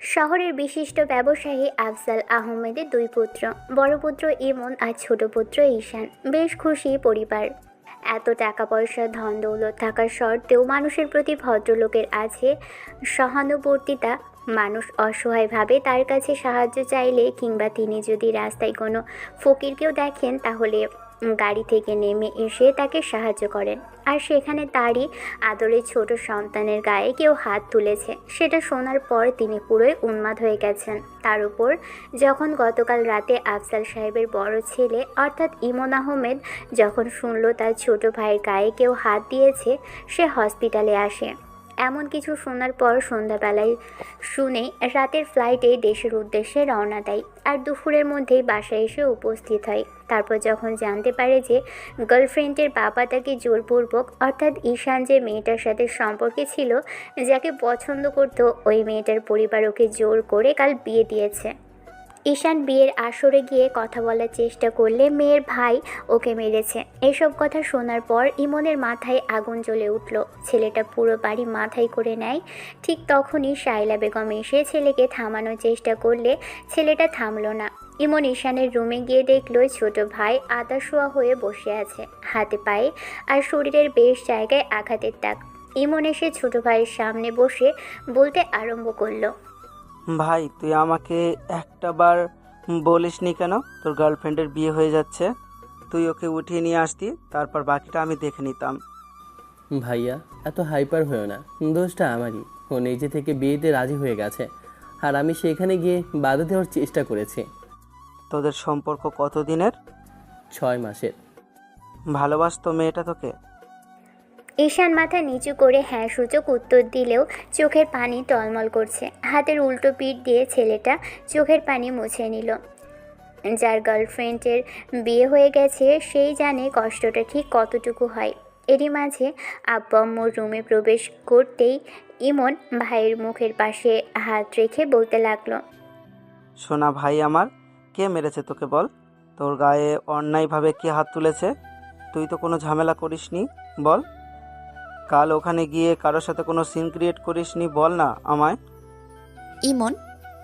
শহরের বিশিষ্ট ব্যবসায়ী আফজাল আহমেদের দুই পুত্র, বড় পুত্র ইমন আর ছোট পুত্র ঈশান। বেশ খুশি পরিবার। এত টাকা পয়সা ধন দৌলত থাকার সত্ত্বেও মানুষের প্রতি ভদ্রলোকের আছে সহানুভূতিতা। মানুষ অসহায়ভাবে তার কাছে সাহায্য চাইলে কিংবা তিনি যদি রাস্তায় কোনো ফকিরকেও দেখেন তাহলে গাড়ি থেকে নেমে এসে তাকে সাহায্য করেন। আর সেখানে তারই আদরের ছোট সন্তানের গায়ে কেউ হাত তুলেছে, সেটা শোনার পর তিনি পুরোই উন্মাদ হয়ে গেছেন। তার উপর যখন গতকাল রাতে আফজাল সাহেবের বড় ছেলে অর্থাৎ ইমন আহমেদ যখন শুনল তার ছোট ভাইয়ের গায়ে কেউ হাত দিয়েছে, সে হসপিটালে আসে। এমন কিছু শোনার পর সন্ধ্যাবেলায় শুনে রাতের ফ্লাইটে দেশের উদ্দেশ্যে রওনা দেয় আর দুপুরের মধ্যেই বাসায় এসে উপস্থিত হয়। তারপর যখন জানতে পারে যে গার্লফ্রেন্ডের বাবা তাকে জোরপূর্বক অর্থাৎ ঈশান যে মেয়েটার সাথে সম্পর্কে ছিল, যাকে পছন্দ করত, ওই মেয়েটার পরিবার ওকে জোর করে কাল বিয়ে দিয়েছে। ঈশান বিয়ের আসরে গিয়ে কথা বলার চেষ্টা করলে মেয়ের ভাই ওকে মেরেছে। এসব কথা শোনার পর ইমনের মাথায় আগুন জ্বলে উঠল। ছেলেটা পুরো বাড়ি মাথায় করে নেয়। ঠিক তখনই শায়লা বেগম এসে ছেলেকে থামানোর চেষ্টা করলে ছেলেটা থামল না। ইমন ঈশানের রুমে গিয়ে দেখল ছোট ভাই আদাশোয়া হয়ে বসে আছে, হাতে পায়ে আর শরীরের বেশ জায়গায় আঘাতের দাগ। ইমন এসে ছোট ভাইয়ের সামনে বসে বলতে আরম্ভ করলো, ভাই তুই আমাকে একটা বার বলিসনি কেন তোর গার্লফ্রেন্ডের বিয়ে হয়ে যাচ্ছে? তুই ওকে উঠিয়ে নিয়ে আসতি, তারপর বাকিটা আমি দেখে নিতাম। ভাইয়া এত হাইপার হয়েও না, দোষটা আমারই। ও নিজে থেকে বিয়েতে রাজি হয়ে গেছে আর আমি সেখানে গিয়ে বাধা দেওয়ার চেষ্টা করেছি। তোদের সম্পর্ক কতদিনের? 6 মাসের। ভালোবাসতো মেয়েটা তোকে? ঈশান মাথা নিচু করে হ্যাঁ সূচক উত্তর দিলেও চোখের পানি টলমল করছে। হাতের উল্টো পিঠ দিয়ে ছেলেটা চোখের পানি মুছে নিল। যার গার্লফ্রেন্ডের বিয়ে হয়ে গেছে সেই জানে কষ্টটা ঠিক কতটুকু হয়। এরই মাঝে আব্বু আম্মুর রুমে প্রবেশ করতেই ইমন ভাইয়ের মুখের পাশে হাত রেখে বলতে লাগলো, শোনা ভাই আমার, কে মেরেছে তোকে বল? তোর গায়ে অন্যায়ভাবে কে হাত তুলেছে? তুই তো কোনো ঝামেলা করিসনি, বল। কাল ওখানে গিয়ে কারোর সাথে কোনো সিন ক্রিয়েট করিসনি, বল না আমায়। ইমন,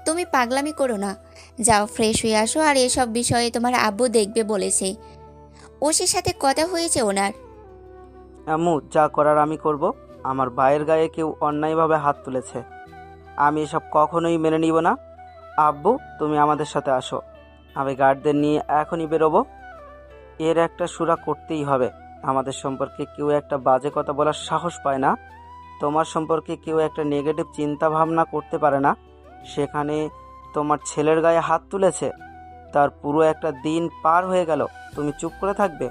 তুমি পাগলামি করো না। যাও ফ্রেশ হয়ে আসো, আর এসব বিষয়ে তোমার আব্বু দেখবে বলেছে। ওসির সাথে কথা হয়েছে ওনার। আম্মু, যা করার আমি করব। আমার ভাইয়ের গায়ে কেউ অন্যায়ভাবে হাত তুলেছে, আমি এসব কখনোই মেনে নিব না। আব্বু, তুমি আমাদের সাথে আসো, আমি গার্ডদের নিয়ে এখনই বেরোবো। এর একটা সুরা করতেই হবে। আমাদের সম্পর্কে কেউ একটা বাজে কথা বলার সাহস পায় না, তোমার সম্পর্কে কেউ একটা নেগেটিভ চিন্তা ভাবনা করতে পারে না। সেখানে তোমার ছেলের গায়ে হাত তুলেছে, তার পুরো একটা দিন পার হয়ে গেল, তুমি চুপ করে থাকবে?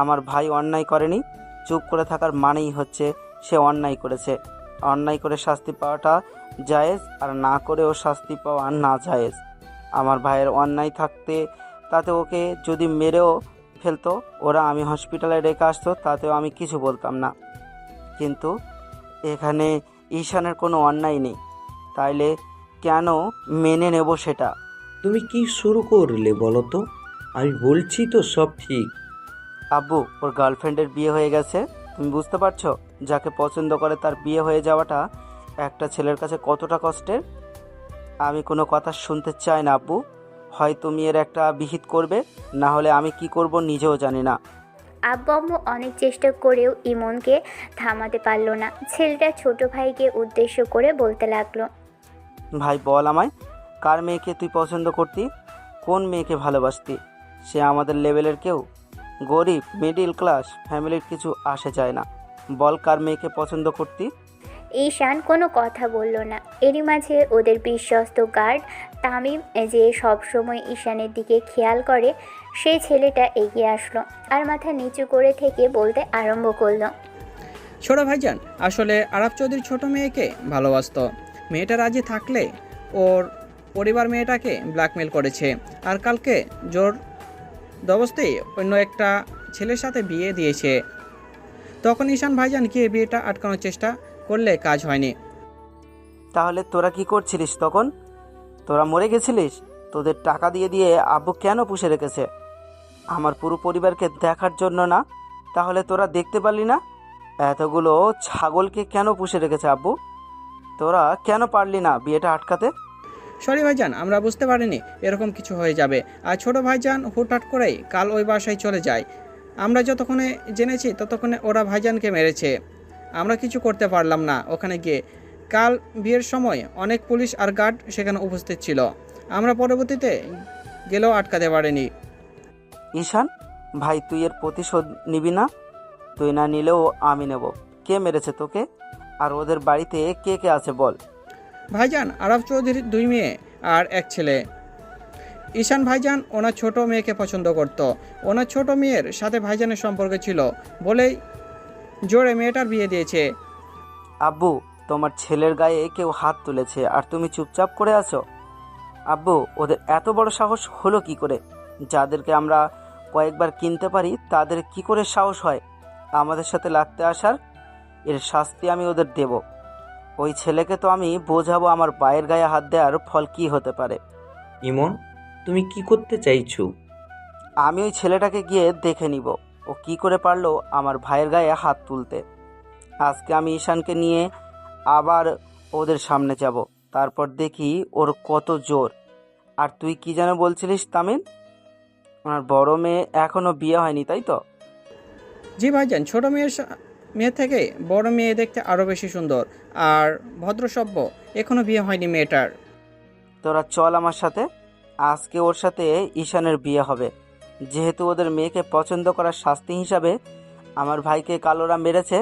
আমার ভাই অন্যায় করেনি, চুপ করে থাকার মানেই হচ্ছে সে অন্যায় করেছে। অন্যায় করে শাস্তি পাওয়াটা জায়েজ, আর না করেও শাস্তি পাওয়া না জায়েজ। আমার ভাইয়ের অন্যায় থাকতে তাতে ওকে যদি মেরেও ফেলতো ওরা, আমি হসপিটালে রেখে আসতো, তাতেও আমি কিছু বলতাম না। কিন্তু এখানে ঈশানের কোনো অন্যায় নেই, তাইলে কেন মেনে নেব সেটা? তুমি কি শুরু করলে বলো তো? আমি বলছি তো সব ঠিক। আব্বু, ওর গার্লফ্রেন্ডের বিয়ে হয়ে গেছে, তুমি বুঝতে পারছো? যাকে পছন্দ করে তার বিয়ে হয়ে যাওয়াটা একটা ছেলের কাছে কতটা কষ্টের। আমি কোনো কথা শুনতে চাই না আব্বু। হয় তুমি এর একটা বিহিত করবে, না হলে আমি কি করব নিজেও জানি না। আব্বু আম্মু অনেক চেষ্টা করেও ইমনকে থামাতে পারল না। ছেলেটা ছোট ভাইকে উদ্দেশ্য করে বলতে লাগলো, ভাই বল আমায়, কার মেয়েকে তুই পছন্দ করতি? কোন মেয়েকে ভালোবাসতি? সে আমাদের লেভেলের কেউ, গরিব মিডিল ক্লাস ফ্যামিলির কিছু আসে যায় না। বল কার মেয়েকে পছন্দ করতি? ঈশান কোনো কথা বলল না। এরই মাঝে ওদের বিশ্বস্ত গার্ড তামিম, যে সবসময় ঈশানের দিকে খেয়াল করে, সেই ছেলেটা এগিয়ে আসলো আর মাথা নিচু করে থেকে বলতে আরম্ভ করলো, ছোট ভাইজান আসলে আরাফ চৌধুরীর ছোট মেয়েকে ভালোবাসতো। মেয়েটা রাজি থাকলে ওর পরিবার মেয়েটাকে ব্ল্যাকমেল করেছে, আর কালকে জোর জবরদস্তি অন্য একটা ছেলের সাথে বিয়ে দিয়েছে। তখন ঈশান ভাইজান গিয়ে বিয়েটা আটকানোর চেষ্টা করলে কাজ হয়নি। তাহলে তোরা কি করছিলিস তখন? তোরা মরে গেছিলিস? তোদের টাকা দিয়ে দিয়ে আব্বু কেন পুষে রেখেছে? আমার পুরো পরিবারকে দেখার জন্য না? তাহলে তোরা দেখতে পারলি না এতগুলো ছাগলকে কেন পুষে রেখেছে আব্বু? তোরা কেন পারলি না বিয়েটা আটকাতে? সরি ভাইজান, আমরা বুঝতে পারিনি এরকম কিছু হয়ে যাবে। আর ছোট ভাইজান হুটহাট করেই কাল ওই বাসায় চলে যায়। আমরা যতক্ষণে জেনেছি ততক্ষণে ওরা ভাইজানকে মেরেছে। আমরা কিছু করতে পারলাম না ওখানে গিয়ে। কাল বিয়ের সময় অনেক পুলিশ আর গার্ড সেখানে উপস্থিত ছিল। আমরা পরবর্তীতে গেলেও আটকাতে পারিনি। ঈশান ভাই, তুই এর প্রতিশোধ নিবি না? তুই না নিলেও আমি নেব। কে মেরেছে তোকে? আর ওদের বাড়িতে কে কে আছে বল। ভাইজান আরাফ চৌধুরীর 2 মেয়ে আর 1 ছেলে। ঈশান ভাইজান ওনার ছোট মেয়েকে পছন্দ করত। ওনার ছোট মেয়ের সাথে ভাইজানের সম্পর্ক ছিল বলেই জোরে মেয়েটার বিয়ে দিয়েছে। আব্বু, তোমার ছেলের গায়ে কেউ হাত তুলেছে আর তুমি চুপচাপ করে আছো? আব্বু, ওদের এত বড় সাহস হলো কি করে? যাদেরকে আমরা কয়েকবার কিনতে পারি তাদের কি করে সাহস হয় আমাদের সাথে লাগতে আসার? এর শাস্তি আমি ওদের দেব। ওই ছেলেকে তো আমি বোঝাবো আমার ভাইয়ের গায়ে হাত দেওয়ার ফল কি হতে পারে। ইমন, তুমি কি করতে চাইছো? আমি ওই ছেলেটাকে গিয়ে দেখে নিব ও কি করে পারলো আমার ভাইয়ের গায়ে হাত তুলতে। আজকে আমি ঈশানকে নিয়ে আবার ওদের সামনে যাব, তারপর দেখি ওর কত জোর। আর তুই কি যেন বলছিলিস তামিম? ওনার বড় মেয়ে এখনো বিয়ে হয়নি, তাই তো? জি ভাইজান, ছোট মেয়ে থেকে বড় মেয়ে দেখতে আরও বেশি সুন্দর আর ভদ্রসভ্য। এখনো বিয়ে হয়নি মেয়েটার। তোরা চল আমার সাথে। আজকে ওর সাথে ঈশানের বিয়ে হবে। যেহেতু ওদের মেয়েকে পছন্দ করার শাস্তি হিসাবে আমার ভাইকে কালোরা মেরেছে,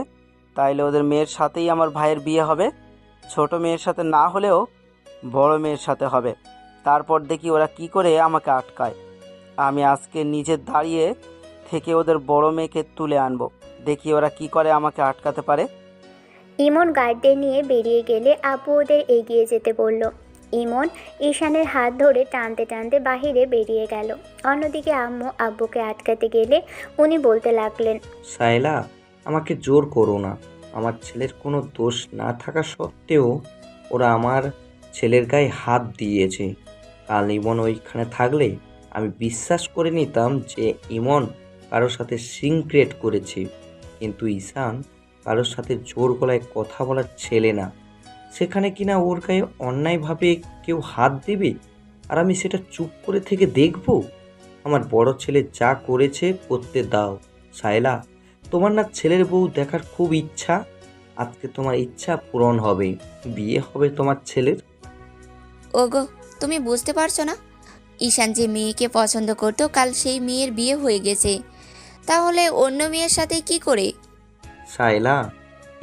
তাইলে ওদের মেয়ের সাথেই আমার ভাইয়ের বিয়ে হবে। ছোট মেয়ের সাথে না হলেও বড় মেয়ের সাথে হবে। তারপর দেখি ওরা কি করে আমাকে আটকায়। আমি আজকে নিজে দাঁড়িয়ে থেকে ওদের বড় মেয়েকে তুলে আনবো। দেখি ওরা কি করে আমাকে আটকাতে পারে। ইমন গার্ডদের নিয়ে বেরিয়ে গেলে আব্বু ওদের এগিয়ে যেতে বলল। ইমন ঈশানের হাত ধরে টানতে টানতে বাহিরে বেরিয়ে গেল। অন্যদিকে আম্মু আব্বুকে আটকাতে গেলে উনি বলতে লাগলেন, সায়লা, আমাকে জোর করো না। আমার ছেলের কোনো দোষ না থাকা সত্ত্বেও ওরা আমার ছেলের গায়ে হাত দিয়েছে। কাল ইমন ওইখানে থাকলে আমি বিশ্বাস করে নিতাম যে ইমন কারোর সাথে সিনক্রেট করেছে। কিন্তু ঈশান কারোর সাথে জোর গলায় কথা বলার ছেলে না। সেখানে কিনা ওর গায়ে অন্যায়ভাবে কেউ হাত দেবে আর আমি সেটা চুপ করে থেকে দেখব? আমার বড় ছেলে যা করেছে করতে দাও। সায়লা, তোমার না ছেলের বউ দেখার খুব ইচ্ছা? আজকে তোমার ইচ্ছা পূরণ হবে, বিয়ে হবে তোমার ছেলের। ওগো, তুমি বুঝতে পারছো না? ঈশান যে মেয়েকে পছন্দ করতো কাল সেই মেয়ের বিয়ে হয়ে গেছে। তাহলে অন্য মেয়ের সাথে কি করে? সায়লা,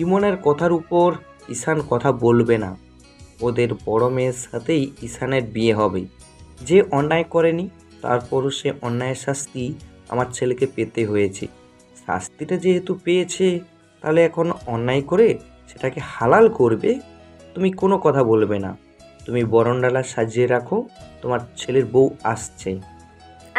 ইমনের কথার উপর ঈশান কথা বলবে না। ওদের বড় মেয়ের সাথেই ঈশানের বিয়ে হবে। যে অন্যায় করেনি তারপরও সে অন্যায়ের শাস্তি আমার ছেলেকে পেতে হয়েছে। শাস্তিটা যেহেতু পেয়েছে, তাহলে এখন অন্যায় করে সেটাকে হালাল করবে। তুমি কোনো কথা বলবে না। তুমি বরণডালা সাজিয়ে রাখো, তোমার ছেলের বউ আসছে।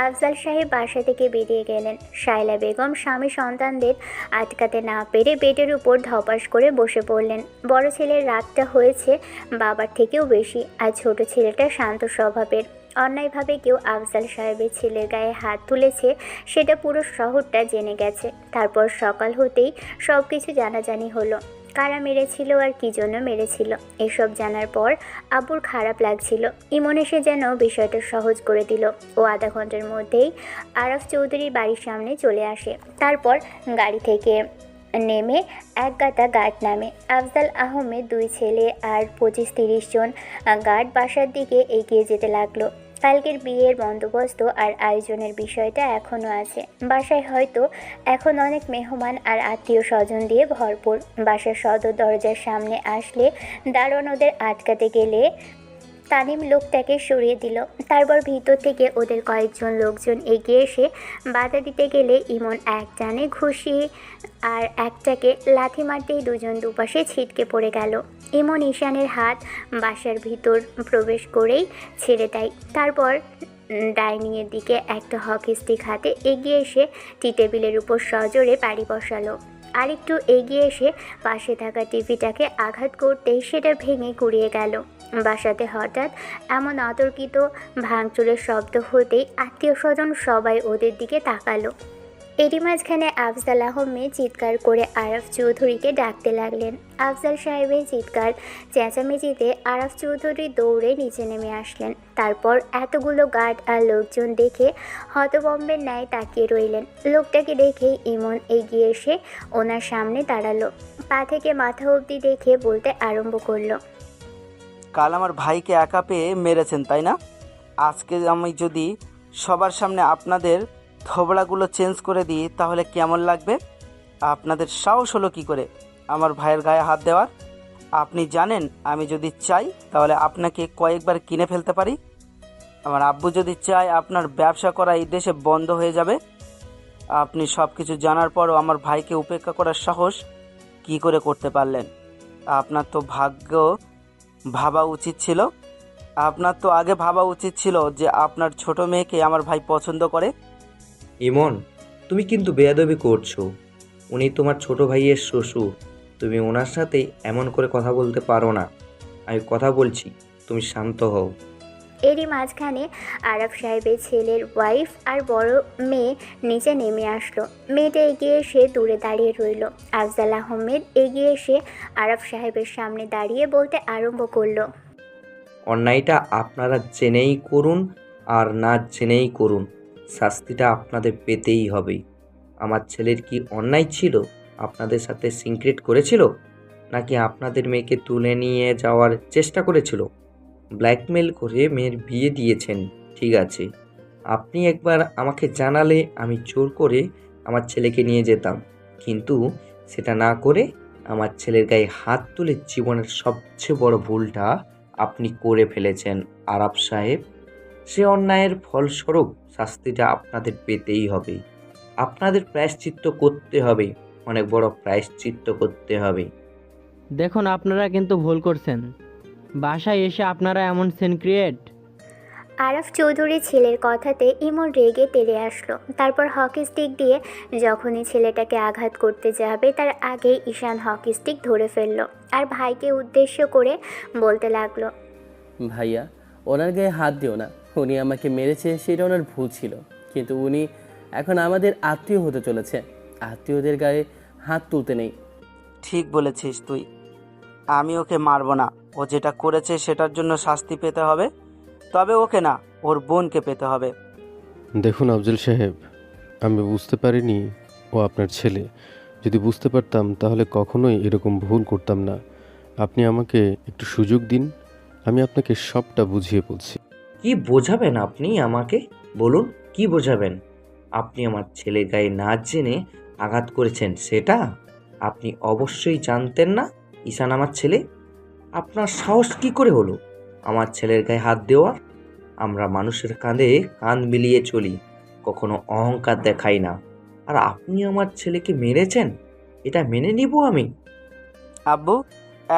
আফজাল সাহেব বাসা থেকে বেরিয়ে গেলেন। শায়লা বেগম স্বামী সন্তানদের আটকাতে না পেরে বেডের উপর ধপাস করে বসে পড়লেন। বড় ছেলের রাগটা হয়েছে বাবার থেকেও বেশি, আর ছোট ছেলেটা শান্ত স্বভাবের। অন্যায়ভাবে কেউ আফজাল সাহেবের ছেলের গায়ে হাত তুলেছে, সেটা পুরো শহরটা জেনে গেছে। তারপর সকাল হতেই সব কিছু জানাজানি হলো। কারা মেরেছিল আর কী জন্য মেরেছিল, এসব জানার পর আব্বুর খারাপ লাগছিল। ইমন এসে যেন বিষয়টা সহজ করে দিল। ও আধা ঘন্টার মধ্যেই আরাফ চৌধুরীর বাড়ির সামনে চলে আসে। তারপর গাড়ি থেকে নেমে এক গাদা গার্ড নামে। আফজাল আহমেদ 2 ছেলে আর 25-30 জন গার্ড বাসার দিকে এগিয়ে যেতে লাগলো। কালকের বিয়ের বন্দোবস্ত আর আয়োজনের বিষয়টা এখনও আছে। বাসায় হয়তো এখন অনেক মেহমান আর আত্মীয় স্বজন দিয়ে ভরপুর। বাসার সদর দরজার সামনে আসলে দারোয়ান ওদের আটকাতে গেলে তানিম লোকটাকে সরিয়ে দিল। তারপর ভিতর থেকে ওদের কয়েকজন লোকজন এগিয়ে এসে বাধা দিতে গেলে ইমন এক টানে ঘুষি আর একটাকে লাথি মারতেই দুজন দুপাশে ছিটকে পড়ে গেল। ইমন ঈশানের হাত বাসার ভিতর প্রবেশ করেই ছেড়ে দেয়। তারপর ডাইনিংয়ের দিকে একটা হকি স্টিক হাতে এগিয়ে এসে টি টেবিলের উপর সজোরে বাড়ি বসালো। আরেকটু এগিয়ে এসে পাশে থাকা টিভিটাকে আঘাত করতেই সেটা ভেঙে গুঁড়িয়ে গেল। বাসাতে হঠাৎ এমন অতর্কিত ভাঙচুরের শব্দ হতেই আত্মীয় স্বজন সবাই ওদের দিকে তাকালো। এরই মাঝখানে আফজাল আহমেদ চিৎকার করে আরাফ চৌধুরীকে ডাকতে লাগলেন। আফজাল সাহেবের চিৎকার চেঁচামেচিতে আরাফ চৌধুরী দৌড়ে নিচে নেমে আসলেন। তারপর এতগুলো গার্ড আর লোকজন দেখে হতভম্বের ন্যায় তাকিয়ে রইলেন। লোকটাকে দেখেই ইমন এগিয়ে এসে ওনার সামনে দাঁড়ালো। পা থেকে মাথা অবধি দেখে বলতে আরম্ভ করলো। কাল আমার ভাইকে একা পেয়ে মেরেছেন তাই না? আজকে আমি যদি সবার সামনে আপনাদের থবড়াগুলো চেঞ্জ করে দিই তাহলে কেমন লাগবে? আপনাদের সাহস হলো কী করে আমার ভাইয়ের গায়ে হাত দেওয়ার? আপনি জানেন আমি যদি চাই তাহলে আপনাকে কয়েকবার কিনে ফেলতে পারি। আমার আব্বু যদি চায় আপনার ব্যবসা করা এই দেশে বন্ধ হয়ে যাবে। আপনি সব কিছু জানার পরও আমার ভাইকে উপেক্ষা করার সাহস কী করে করতে পারলেন? আপনার তো ভাবা উচিত ছিল। আপনার তো আগে ভাবা উচিত ছিল যে আপনার ছোট মেয়েকে আমার ভাই পছন্দ করে। ইমন, তুমি কিন্তু বেয়াদবি করছো। উনি তোমার ছোট ভাইয়ের শ্বশুর। তুমি ওনার সাথে এমন করে কথা বলতে পারো না। আমি কথা বলছি, তুমি শান্ত হও। এরই মাঝখানে আরাফ সাহেবের ছেলের ওয়াইফ আর বড় মেয়ে নিচে নেমে আসলো। মেয়েটা এগিয়ে এসে দূরে দাঁড়িয়ে রইল। আফজাল আহমেদ এগিয়ে এসে আরাফ সাহেবের সামনে দাঁড়িয়ে বলতে আরম্ভ করলো। অন্যায়টা আপনারা জেনেই করুন আর না জেনেই করুন, শাস্তিটা আপনাদের পেতেই হবে। আমার ছেলের কি অন্যায় ছিল? আপনাদের সাথে সিনক্রেট করেছিল, নাকি আপনাদের মেয়েকে তুলে নিয়ে যাওয়ার চেষ্টা করেছিল? ব্ল্যাকমেল করে মেয়ের বিয়ে দিয়েছেন, ঠিক আছে। আপনি একবার আমাকে জানালে আমি জোর করে আমার ছেলেকে নিয়ে যেতাম, কিন্তু সেটা না করে আমার ছেলের গায়ে হাত তুলে জীবনের সবচেয়ে বড় ভুলটা আপনি করে ফেলেছেন আরাফ সাহেব। সে অন্যায়ের ফলস্বরূপ শাস্তিটা আপনাদের পেতেই হবে। আপনাদের প্রায়শ্চিত্ত করতে হবে, অনেক বড় প্রায়শ্চিত্ত করতে হবে। দেখুন আপনারা কিন্তু ভুল করছেন। বাসায় এসে আপনারা এমন সিন ক্রিয়েট। আরাফ চৌধুরী ছেলের কথাতে ইমন রেগে তেড়ে আসলো। তারপর হকি স্টিক দিয়ে যখনই ছেলেটাকে আঘাত করতে যাবে তার আগেই ঈশান হকি স্টিক ধরে ফেললো আর ভাইকে উদ্দেশ্য করে বলতে লাগলো। ভাইয়া, ওনার গায়ে হাত দিও না। উনি আমাকে মেরেছে, সেটা ওনার ভুল ছিল। কিন্তু উনি এখন আমাদের আত্মীয় হতে চলেছে। আত্মীয়দের গায়ে হাত তুলতে নেই। ঠিক বলেছিস তুই। আমি ওকে মারবো না। ও যেটা করেছে সেটার জন্য শাস্তি পেতে হবে, তবে ওকে না, ওর বোনকে পেতে হবে। দেখুন আফজল সাহেব, আমি বুঝতে পারিনি ও আপনার ছেলে। যদি বুঝতে পারতাম তাহলে কখনোই এরকম ভুল করতাম না। আপনি আমাকে একটু সুযোগ দিন, আমি আপনাকে সবটা বুঝিয়ে বলছি। কি বোঝাবেন আপনি আমাকে? বলুন, কি বোঝাবেন? আপনি আমার ছেলের গায়ে না জেনে আঘাত করেছেন, সেটা আপনি অবশ্যই জানতেন না। ঈশান আমার ছেলে। আপনার সাহস কি করে হলো আমার ছেলের গায়ে হাত দেওয়ার? আমরা মানুষের কাঁধে কাঁধ মিলিয়ে চলি, কখনো অহংকার দেখাই না। আর আপনি আমার ছেলেকে মেরেছেন, এটা মেনে নিব আমি? আব্বু,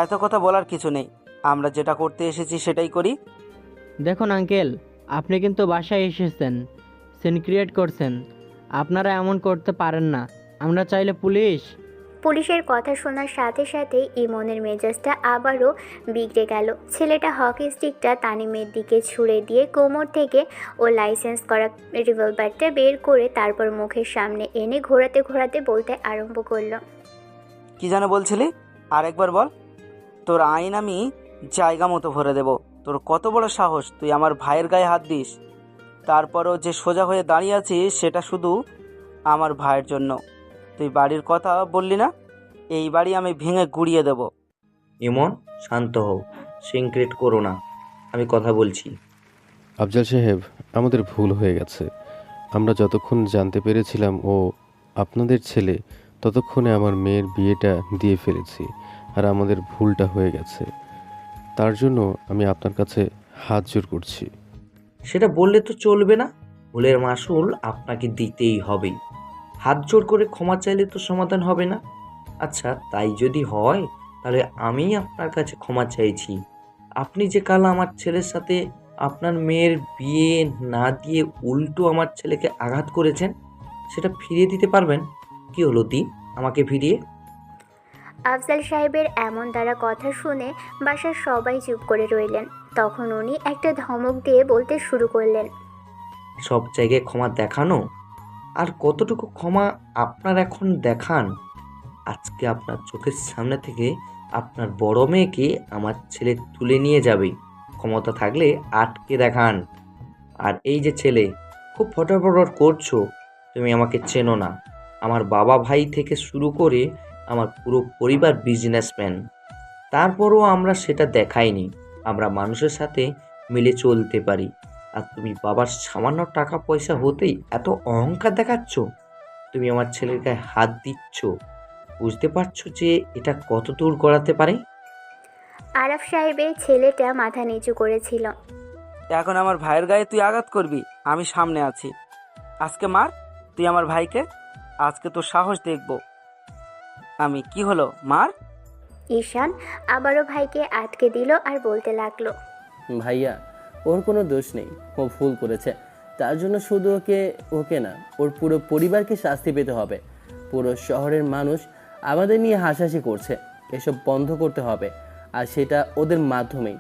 এত কথা বলার কিছু নেই। আমরা যেটা করতে এসেছি সেটাই করি। দেখুন আঙ্কেল, আপনি কিন্তু বাসায় এসেছেন, সিন ক্রিয়েট করছেন। আপনারা এমন করতে পারেন না। আমরা চাইলে পুলিশের কথা শোনার সাথে সাথে ইমনের মেজাজটা আবারও বিগড়ে গেল। ছেলেটা হকি স্টিকটা তানিমের দিকে ছুঁড়ে দিয়ে কোমর থেকে ও লাইসেন্স করা রিভলভারটা বের করে তারপর মুখের সামনে এনে ঘোরাতে ঘোরাতে বলতে আরম্ভ করলো। কি যেন বলছিলি? আরেকবার বল। তোর আইন আমি জায়গা মতো ভরে দেব। তোর কত বড় সাহস, তুই আমার ভাইয়ের গায়ে হাত দিস? তারপরও যে সোজা হয়ে দাঁড়িয়ে আছিস সেটা শুধু আমার ভাইয়ের জন্য। তুই বাড়ির কথা বললি না? এই বাড়ি আমি ভেঙে গুড়িয়ে দেব। ইমন, শান্ত হও, সিনক্রেট করো না, আমি কথা বলছি। আফজল সাহেব, আমাদের ভুল হয়ে গেছে। আমরা যতক্ষণ জানতে পেরেছিলাম ও আপনাদের ছেলে, ততক্ষণে আমার মেয়ের বিয়েটা দিয়ে ফেলেছি, আর আমাদের ভুলটা হয়ে গেছে। তার জন্য আমি আপনার কাছে হাত জোর করছি। সেটা বললে তো চলবে না, ভুলের মাসুল আপনাকে দিতেই হবে। হাত জোর করে ক্ষমা চাইলে তো সমাধান হবে না। আচ্ছা, তাই যদি হয় তাহলে আমি আপনার কাছে ক্ষমা চাইছি। আপনি যে কাল আমার ছেলের সাথে আপনার মেয়ের বিয়ে না দিয়ে উল্টো আমার ছেলেকে আঘাত করেছেন, সেটা ফিরিয়ে দিতে পারবেন? কি হলো দিন আমাকে ফিরিয়ে? আফজাল সাহেবের এমন দ্বারা কথা শুনে বাসার সবাই চুপ করে রইলেন। তখন উনি একটা ধমক দিয়ে বলতে শুরু করলেন। সব জায়গায় ক্ষমা দেখানো আর কতটুকু ক্ষমা আপনার এখন দেখান? আজকে আপনার চোখের সামনে থেকে আপনার বড় মেয়েকে আমার ছেলে তুলে নিয়ে যাবে। ক্ষমতা থাকলে আটকে দেখান। আর এই যে ছেলে, খুব ফটাফট করছো। তুমি আমাকে চেনো না। আমার বাবা ভাই থেকে শুরু করে আমার পুরো পরিবার বিজনেসম্যান। তারপরও আমরা সেটা দেখাইনি। আমরা মানুষের সাথে মিলে চলতে পারি। আর তুমি বাবার সামান্য টাকা পয়সা হতেই এত অহংকার দেখাচ্ছ। তুমি আমার ছেলের গায়ে হাত দিচ্ছ। বুঝতে পারছো যে এটা কত দূর গড়াতে পারে? আরাফ সাহেবের ছেলেটা মাথা নিচু করেছিল। এখন আমার ভাইয়ের গায়ে তুই আঘাত করবি? আমি সামনে আছি। আজকে মার তুই আমার ভাইকে। আজকে তোর সাহস দেখব আমি। কি হলো, মার। ঈশান আবারও ভাইকে আটকে দিল আর বলতে লাগলো, ভাইয়া, ওর কোনো দোষ নেই, ও ভুল করেছে। তার জন্য শুধু ওকে না, ওর পুরো পরিবারকে শাস্তি পেতে হবে। পুরো শহরের মানুষ আমাদের নিয়ে হাসাহাসি করছে, এসব বন্ধ করতে হবে। আর সেটা ওদের মাধ্যমেই।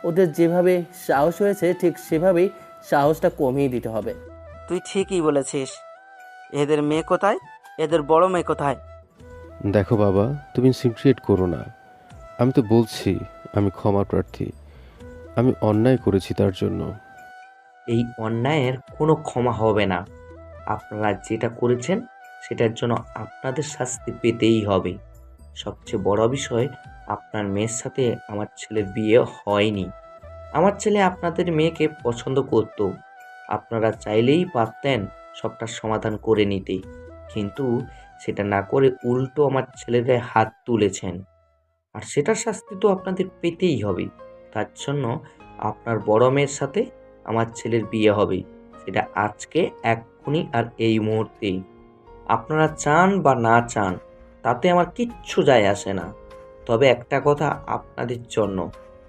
ওদের যেভাবে সাহস হয়েছে ঠিক সেভাবেই সাহসটা কমিয়ে দিতে হবে। তুই ঠিকই বলেছিস। এদের মেয়ে কোথায়? এদের বড় মেয়ে কোথায়? দেখো বাবা, তুমি সিক্রেট করো না। আমি তো বলছি আমি ক্ষমা প্রার্থী। আমি অন্যায় করেছি তার জন্য। এই অন্যায়ের কোনো ক্ষমা হবে না। আপনারা যেটা করেছেন সেটার জন্য আপনাদের শাস্তি পেতেই হবে। সবচেয়ে বড় বিষয়, আপনার মেয়ের সাথে আমার ছেলের বিয়ে হয়নি। আমার ছেলে আপনাদের মেয়েকে পছন্দ করত। আপনারা চাইলেই পারতেন সবটা সমাধান করে নিতে, কিন্তু সেটা না করে উল্টো আমার ছেলের গায়ে হাত তুলেছেন। আর সেটার শাস্তি তো আপনাদের পেতেই হবে। তার জন্য আপনার বড় মেয়ের সাথে আমার ছেলের বিয়ে হবে, সেটা আজকে, এক্ষুনি, আর এই মুহূর্তেই। আপনারা চান বা না চান তাতে আমার কিচ্ছু যায় আসে না। তবে একটা কথা আপনাদের জন্য,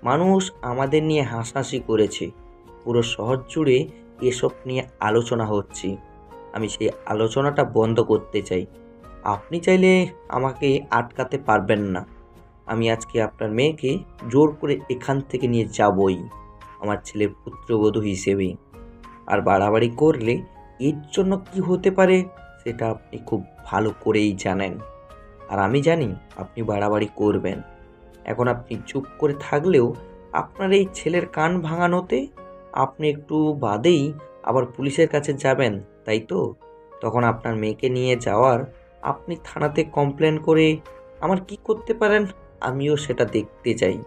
মানুষ আমাদের নিয়ে হাসাহাসি করেছে। পুরো শহর জুড়ে এসব নিয়ে আলোচনা হচ্ছে। আমি সেই আলোচনাটা বন্ধ করতে চাই। আপনি চাইলে আমাকে আটকাতে পারবেন না। আমি আজকে আপনার মেয়েকে জোর করে এখান থেকে নিয়ে যাবই, আমার ছেলের পুত্রবধূ হিসেবে। আর বাড়াবাড়ি করলে এর জন্য কি হতে পারে সেটা আপনি খুব ভালো করেই জানেন। আর আমি জানি আপনি বাড়াবাড়ি করবেন। এখন আপনি চুপ করে থাকলেও আপনার এই ছেলের কান ভাঙানোতে আপনি একটু বাদেই আবার পুলিশের কাছে যাবেন, তাই তো? তখন আপনার মেয়েকে নিয়ে যাওয়ার আপনি থানাতে কমপ্লেন করে আমার কি করতে পারেন আমিও সেটা দেখতে চাই।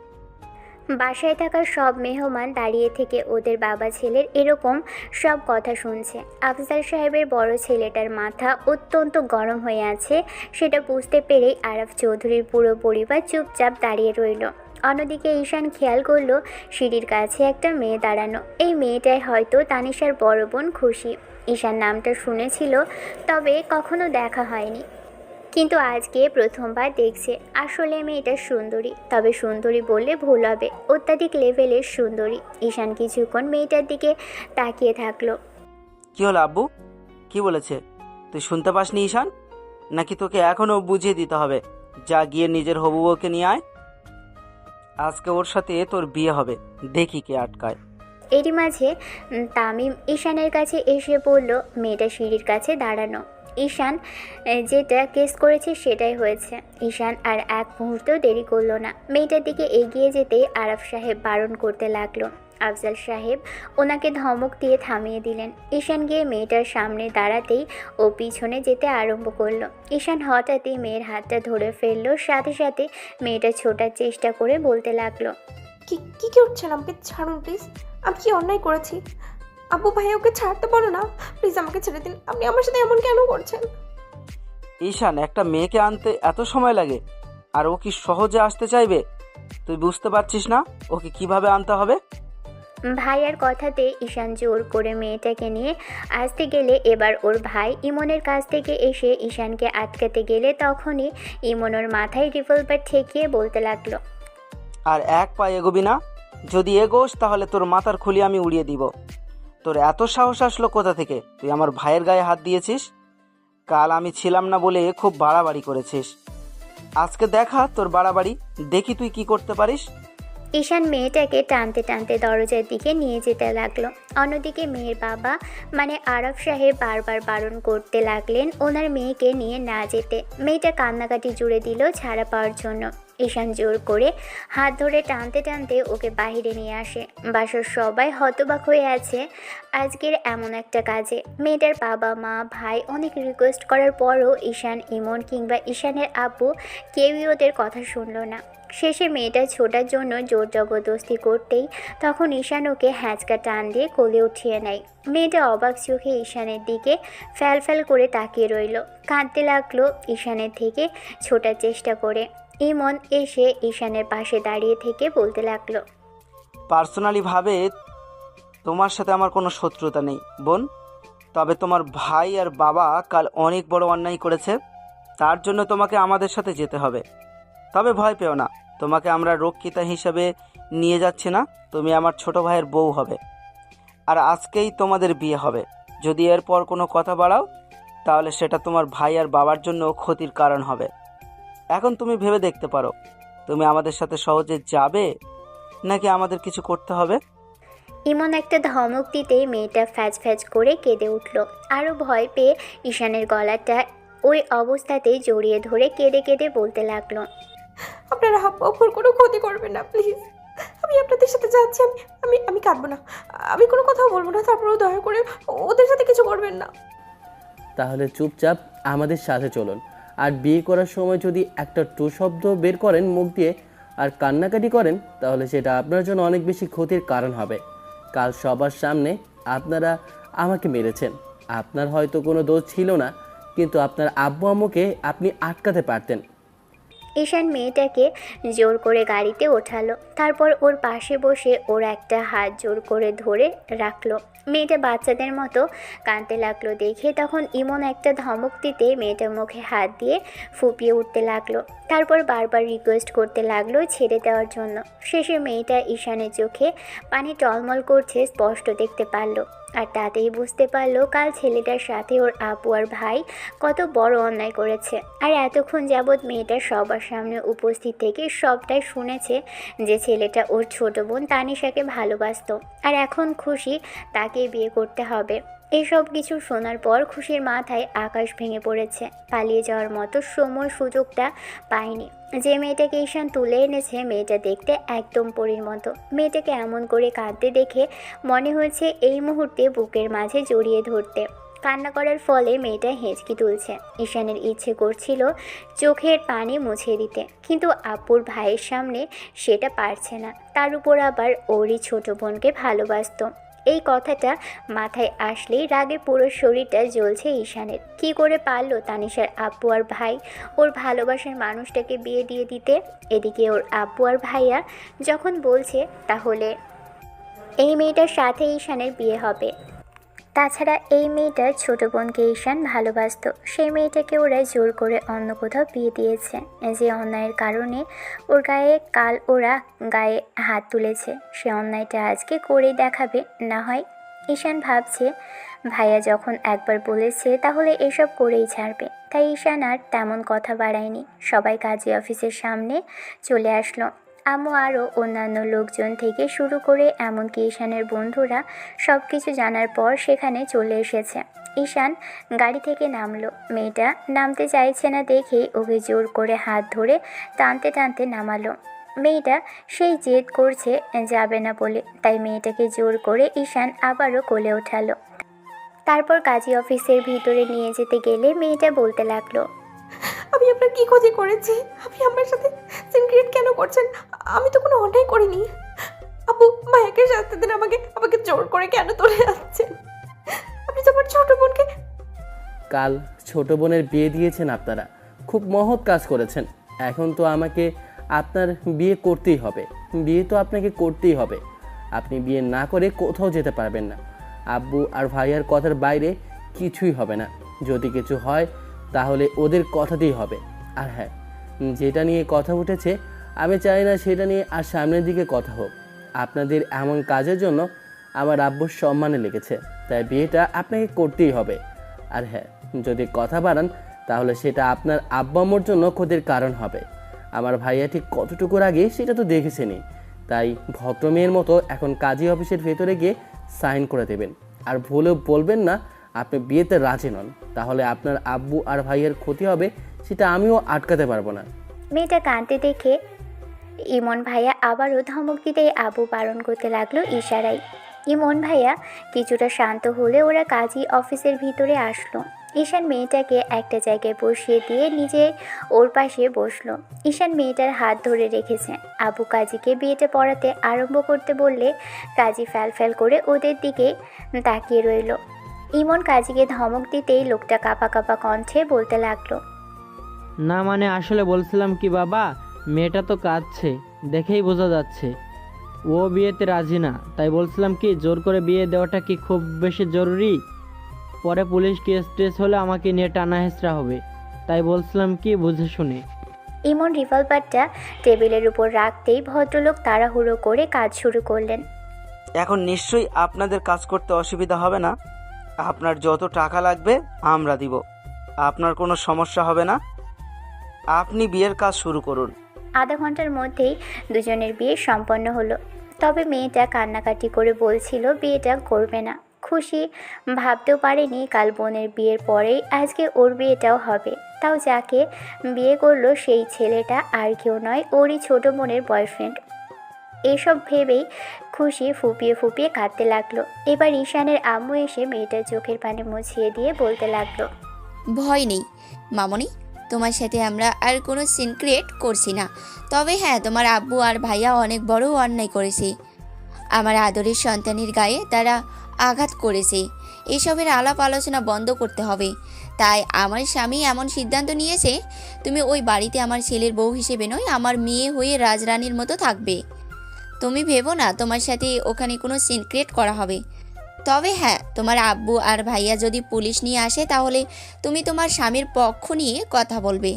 বাসায় থাকা সব মেহমান দাঁড়িয়ে থেকে ওদের বাবা ছেলের এরকম সব কথা শুনছে। আফজাল সাহেবের বড় ছেলেটার মাথা অত্যন্ত গরম হয়ে আছে, সেটা বুঝতে পেরেই আরাফ চৌধুরীর পুরো পরিবার চুপচাপ দাঁড়িয়ে রইল। অন্যদিকে ঈশান খেয়াল করলো সিঁড়ির কাছে একটা মেয়ে দাঁড়ানো। এই মেয়েটাই হয়তো তানিশার বড় বোন খুশি। ঈশান নামটা শুনেছিল, তবে কখনো দেখা হয়নি, কিন্তু আজকে প্রথমবার দেখছে। আসলে মেয়েটা সুন্দরী, তবে সুন্দরী বললে ভুল হবে, অত্যাধিক লেভেলের সুন্দরী। ঈশান কিছুক্ষণ মেয়েটার দিকে তাকিয়ে থাকলো। কি হলো আব্বু? কি বলেছে? তুই শুনতে পাসনি ঈশান? নাকি তোকে এখনও বুঝিয়ে দিতে হবে? যা গিয়ে নিজের হবু বউকে নিয়ে আয়। আজকে ওর সাথে তোর বিয়ে হবে, দেখি কে আটকায়। এরই মাঝে তামিম ঈশানের কাছে এসে বলল মেয়েটা সিঁড়ির কাছে দাঁড়ানো। ঈশান যেটা কেস করেছে সেটাই হয়েছে। ঈশান আর এক মুহূর্ত দেরি করলো না, মেয়েটার দিকে এগিয়ে যেতেই আরাফ সাহেব বারণ করতে লাগলো। আফজাল সাহেব ওনাকে ধমক দিয়ে থামিয়ে দিলেন। ঈশান গিয়ে মেয়েটার সামনে দাঁড়াতেই ও পিছনে যেতে আরম্ভ করলো। ঈশান হঠাৎই মেয়ের হাতটা ধরে ফেললো, সাথে সাথে মেয়েটা ছোটার চেষ্টা করে বলতে লাগলো, কি কি করছেন? আমাকে ছাড়ুন প্লিজ। আমি কি অন্যায় করেছি? আব্বু ভাইয়া ওকে ছাড়তে বলো না প্লিজ, আমাকে ছেড়ে দিন। আপনি আমার সাথে এমন কেন করছেন? ঈশান, একটা মেয়েকে আনতে এত সময় লাগে, আর ও কি সহজে আসতে চাইবে? তুই বুঝতে পারছিস না ওকে কিভাবে আনতে হবে? ভাইয়ার কথাতে ঈশান জোর করে মেয়েটাকে নিয়ে আসতে গেলে এবার ওর ভাই ইমনের কাছ থেকে এসে ঈশানকে আটকাতে গেলে তখনই ইমন ওর মাথায় রিভলভার ঠেকিয়ে বলতে লাগলো, আর এক পা এগোবি না। যদি এগোস তাহলে তোর মাথার খুলি আমি উড়িয়ে দিব। তোর এত সাহস আসলো কোথা থেকে? তুই আমার ভাইয়ের গায়ে হাত দিয়েছিস। কাল আমি ছিলাম না বলে খুব বাড়াবাড়ি করেছিস। আজকে দেখা তোর বাড়াবাড়ি, দেখি তুই কি করতে পারিস। ঈশান মেয়েটাকে টানতে টানতে দরজার দিকে নিয়ে যেতে লাগলো। অন্যদিকে মেয়ের বাবা মানে আরব সাহেব বারবার বারণ করতে লাগলেন ওনার মেয়েকে নিয়ে না যেতে। মেয়েটা কান্নাকাটি জুড়ে দিল ছাড়া পাওয়ার জন্য। ঈশান জোর করে হাত ধরে টানতে টানতে ওকে বাইরে নিয়ে আসে। বাসার সবাই হতবাক হয়ে আছে আজকের এমন একটা কাজে। মেয়েটার বাবা মা ভাই অনেক রিকোয়েস্ট করার পরও ঈশান ইমন কিংবা ঈশানের আব্বু কেউই ওদের কথা শুনলো না। শেষে মেয়েটা ছোটার জন্য জোর জবরদস্তি করতেই তখন ঈশান ওকে হ্যাঁচকা টান দিয়ে কোলে উঠিয়ে নেয়। মেয়েটা অবাক চোখে ঈশানের দিকে ফ্যাল ফ্যাল করে তাকিয়ে রইল। কাঁদতে লাগলো ঈশানের থেকে ছোটার চেষ্টা করে। ইমন এসে ঈশানের পাশে দাঁড়িয়ে থেকে বলতে লাগলো, পার্সোনালিভাবে তোমার সাথে আমার কোনো শত্রুতা নেই বোন, তবে তোমার ভাই আর বাবা কাল অনেক বড় অন্যায় করেছে, তার জন্য তোমাকে আমাদের সাথে যেতে হবে। তবে ভয় পেও না, তোমাকে আমরা রক্ষিতা হিসেবে নিয়ে যাচ্ছি না, তুমি আমার ছোট ভাইয়ের বউ হবে, আর আজকেই তোমাদের বিয়ে হবে। যদি এরপর কোনো কথা বাড়াও তাহলে সেটা তোমার ভাই আর বাবার জন্য ক্ষতির কারণ হবে। এখন তুমি ভেবে দেখতে পারো, তুমি আমাদের সাথে সহজে যাবে নাকি আমাদের কিছু করতে হবে। ইমন একটা ধমক দিতেই মেয়েটা ফ্যাচ ফ্যাচ করে কেঁদে উঠল। আরও ভয় পেয়ে ঈশানের গলাটা ওই অবস্থাতেই জড়িয়ে ধরে কেঁদে কেঁদে বলতে লাগলো, আপনারা আব্বুর কোনো ক্ষতি করবেন না প্লিজ। আমি আপনাদের সাথে যাচ্ছি। আমি আমি আমি কাঁদবো না, আমি কোনো কথাও বলবো না, তারপরেও দয়া করে ওদের সাথে কিছু করবেন না। তাহলে চুপচাপ আমাদের সাথে চলুন। আর বিয়ে করার সময় যদি একটা টু শব্দ বের করেন মুখ দিয়ে আর কান্নাকাটি করেন তাহলে সেটা আপনার জন্য অনেক বেশি ক্ষতির কারণ হবে। কাল সবার সামনে আপনারা আমাকে মেরেছেন, আপনার হয়তো কোনো দোষ ছিল না, কিন্তু আপনার আব্বু আম্মুকে আপনি আটকাতে পারতেন। ঈশান মেয়েটাকে জোর করে গাড়িতে ওঠালো। তারপর ওর পাশে বসে ওর একটা হাত জোর করে ধরে রাখলো। মেয়েটা বাচ্চাদের মতো কাঁদতে লাগলো দেখে তখন ইমন একটা ধমক দিতে মেয়েটার মুখে হাত দিয়ে ফুপিয়ে উঠতে লাগলো। তারপর বারবার রিকোয়েস্ট করতে লাগলো ছেড়ে দেওয়ার জন্য। শেষে মেয়েটা ঈশানের চোখে পানি টলমল করছে স্পষ্ট দেখতে পারলো। আর তাতেই বুঝতে পারলো কাল ছেলেটার সাথে ওর আপু আর ভাই কত বড় অন্যায় করেছে। আর এতক্ষণ যাবৎ মেয়েটা সবার সামনে উপস্থিত থেকে সবটাই শুনেছে যে ছেলেটা ওর ছোট বোন তানিশাকে ভালোবাসতো আর এখন খুশি তাকে বিয়ে করতে হবে। এসব কিছু শোনার পর খুশির মাথায় আকাশ ভেঙে পড়েছে। পালিয়ে যাওয়ার মতো সময় সুযোগটা পায়নি। যে মেয়েটাকে ঈশান তুলে এনেছে মেয়েটা দেখতে একদম পরীর মতো। মেয়েটাকে এমন করে কাঁদতে দেখে মনে হয়েছে এই মুহূর্তে বুকের মাঝে জড়িয়ে ধরতে। কান্না করার ফলে মেয়েটা হেঁচকি তুলছে। ঈশানের ইচ্ছে করছিল চোখের পানি মুছে দিতে, কিন্তু আপুর ভাইয়ের সামনে সেটা পারছে না। তার উপর আবার ওরই ছোট বোনকে ভালোবাসতো। এই কথাটা মাথায় আসলেই রাগে পুরো শরীরটা জ্বলছে ঈশানের। কি করে পারলো তানিশার আব্বু আর ভাই ওর ভালোবাসার মানুষটাকে বিয়ে দিয়ে দিতে? এদিকে ওর আব্বু আর ভাইয়া যখন বলছে তাহলে এই মেয়েটার সাথে ঈশানের বিয়ে হবে। তাছাড়া এই মেয়েটার ছোট বোনকে ঈশান ভালোবাসতো, সেই মেয়েটাকে ওরা জোর করে অন্য কোথাও বিয়ে দিয়েছে। যে অন্যায়ের কারণে ওর গায়ে কাল ওরা গায়ে হাত তুলেছে, সে অন্যায়টা আজকে করেই দেখাবে না হয়। ঈশান ভাবছে ভাইয়া যখন একবার বলেছে তাহলে এসব করেই ছাড়বে। তাই ঈশান আর তেমন কথা বাড়ায়নি। সবাই কাজী অফিসের সামনে চলে আসলো। আম্মু আরও অন্যান্য লোকজন থেকে শুরু করে এমনকি ঈশানের বন্ধুরা সব কিছু জানার পর সেখানে চলে এসেছে। ঈশান গাড়ি থেকে নামলো। মেয়েটা নামতে চাইছে না দেখে ওকে জোর করে হাত ধরে টানতে টানতে নামালো। মেয়েটা সেই জেদ করছে যাবে না বলে, তাই মেয়েটাকে জোর করে ঈশান আবারও কোলে ওঠালো। তারপর কাজী অফিসের ভিতরে নিয়ে যেতে গেলে মেয়েটা বলতে লাগলো, আমি আপনার কি ক্ষতি করেছি? আপনি আমার সাথে সিন ক্রিয়েট কেন করছেন? আমি তো কোনো অন্যায় করিনি। আপু ভাইয়াকে শাস্তি দিন, আমাকে আমাকে জোর করে কেন তুলে যাচ্ছেন? আপনি তো আমার ছোট বোনকে। কাল ছোট বোনের বিয়ে দিয়েছেন আপনারা, খুব মহৎ কাজ করেছেন। এখন তো আমাকে আপনার বিয়ে করতেই হবে, বিয়ে তো আপনাকে করতেই হবে। আপনি বিয়ে না করে কোথাও যেতে পারবেন না। আব্বু আর ভাইয়ার কথার বাইরে কিছুই হবে না। যদি কিছু হয় তাহলে ওদের কথাতেই হবে। আর হ্যাঁ, যেটা নিয়ে কথা উঠেছে আমি চাই না সেটা নিয়ে আর সামনের দিকে কথা হোক। আপনাদের এমন কাজের জন্য আমার আব্বুর সম্মানে লেগেছে, তাই বিয়েটা আপনাকে করতেই হবে। আর হ্যাঁ, যদি কথা বাড়ান তাহলে সেটা আপনার আব্বু আম্মুর জন্য ক্ষতির কারণ হবে। আমার ভাইয়া ঠিক কতটুকুর আগে সেটা তো দেখেছেনই, তাই ভদ্রমেয়ের মতো এখন কাজী অফিসের ভেতরে গিয়ে সাইন করে দেবেন। আর ভুলেও বলবেন না আপনি বিয়েতে রাজি নন, তাহলে আপনার আব্বু আর ভাইয়ের ক্ষতি হবে, সেটা আমিও আটকাতে পারবো না। মেয়েটা কাঁদতে দেখে ইমন ভাইয়া আবারও ধমক দিতেই আবু বারণ করতে লাগলো ইশারায়। ইমন ভাইয়া কিছুটা শান্ত হলে ওরা কাজী অফিসের ভিতরে আসলো। ঈশান মেয়েটাকে একটা জায়গায় বসিয়ে দিয়ে নিজে ওর পাশে বসলো। ঈশান মেয়েটার হাত ধরে রেখেছে। আবু কাজীকে বিয়েটা পড়াতে আরম্ভ করতে বললে কাজী ফ্যাল করে ওদের দিকে তাকিয়ে রইল। ইমন কাজীকে ধমক দিতেই লোকটা কাঁপা কাঁপা কণ্ঠে বলতে লাগলো, না মানে আসলে বলছিলাম কি বাবা, মেয়েটা তো কাঁদছে, দেখেই বোঝা যাচ্ছে ও বিয়েতে রাজি না। তাই বলছিলাম কি জোর করে বিয়ে দেওয়াটা কি খুব বেশি জরুরি? পরে পুলিশ কেস টেস হলে আমাকে নিয়ে টানা হেঁচড়া হবে। তাই বলছিলাম কি বুঝে শুনে। ইমন রিভলভারটা টেবিলের উপর রাখতেই ভদ্রলোক তাড়াহুড়ো করে কাজ শুরু করলেন। এখন নিশ্চয়ই আপনাদের কাজ করতে অসুবিধা হবে না। আপনার যত টাকা লাগবে আমরা দিব, আপনার কোনো সমস্যা হবে না। আপনি বিয়ের কাজ শুরু করুন। আধা ঘন্টার মধ্যেই দুজনের বিয়ে সম্পন্ন হলো। তবে মেয়েটা কান্নাকাটি করে বলছিল বিয়েটা করবে না। খুশি ভাবতেও পারেনি কাল বোনের বিয়ের পরেই আজকে ওর বিয়েটাও হবে, তাও যাকে বিয়ে করলো সেই ছেলেটা আর কেউ নয়, ওরই ছোট বোনের বয়ফ্রেন্ড। এসব ভেবেই খুশি ফুপিয়ে ফুপিয়ে কাঁদতে লাগলো। এবার ঈশানের আম্মু এসে মেয়েটার চোখের পানি মুছিয়ে দিয়ে বলতে লাগলো, ভয় নেই মামনি, তোমার সাথে আমরা আর কোনো সিন ক্রিয়েট করছি না। তবে হ্যাঁ, তোমার আব্বু আর ভাইয়া অনেক বড় অন্যায় করেছে। আমার আদরের সন্তানের গায়ে তারা আঘাত করেছে। এসবের আলাপ আলোচনা বন্ধ করতে হবে। তাই আমার স্বামী এমন সিদ্ধান্ত নিয়েছে, তুমি ওই বাড়িতে আমার ছেলের বউ হিসেবে নয়, আমার মেয়ে হয়ে রাজরানীর মতো থাকবে। তুমি ভেবো না তোমার সাথে ওখানে কোনো সিন ক্রিয়েট করা হবে। তবে হ্যাঁ, তোমার আব্বু আর ভাইয়া যদি পুলিশ নিয়ে আসে তাহলে তুমি তোমার স্বামীর পক্ষ নিয়ে কথা বলবে,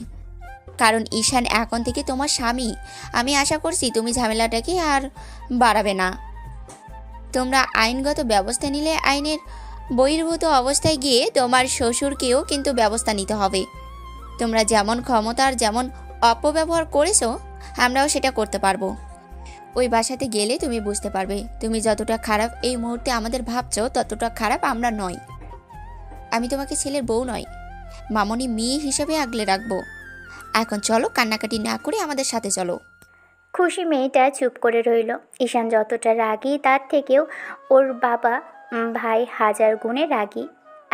কারণ ঈশান এখন থেকে তোমার স্বামী। আমি আশা করছি তুমি ঝামেলাটাকে আর বাড়াবে না। তোমরা আইনগত ব্যবস্থা নিলে আইনের বহির্ভূত অবস্থায় গিয়ে তোমার শ্বশুরকেও কিন্তু ব্যবস্থা নিতে হবে। তোমরা যেমন ক্ষমতার যেমন অপব্যবহার করেছো, আমরাও সেটা করতে পারবো। ওই বাসাতে গেলে তুমি বুঝতে পারবে তুমি যতটা খারাপ এই মুহূর্তে আমাদের ভাবছো ততটা খারাপ আমরা নয়। আমি তোমাকে ছেলের বউ নয়, মামনি মেয়ে হিসেবে আগলে রাখবো। এখন চলো, কান্নাকাটি না করে আমাদের সাথে চলো। খুশি মেয়েটা চুপ করে রইল। ঈশান যতটা রাগী তার থেকেও ওর বাবা ভাই হাজার গুণে রাগী।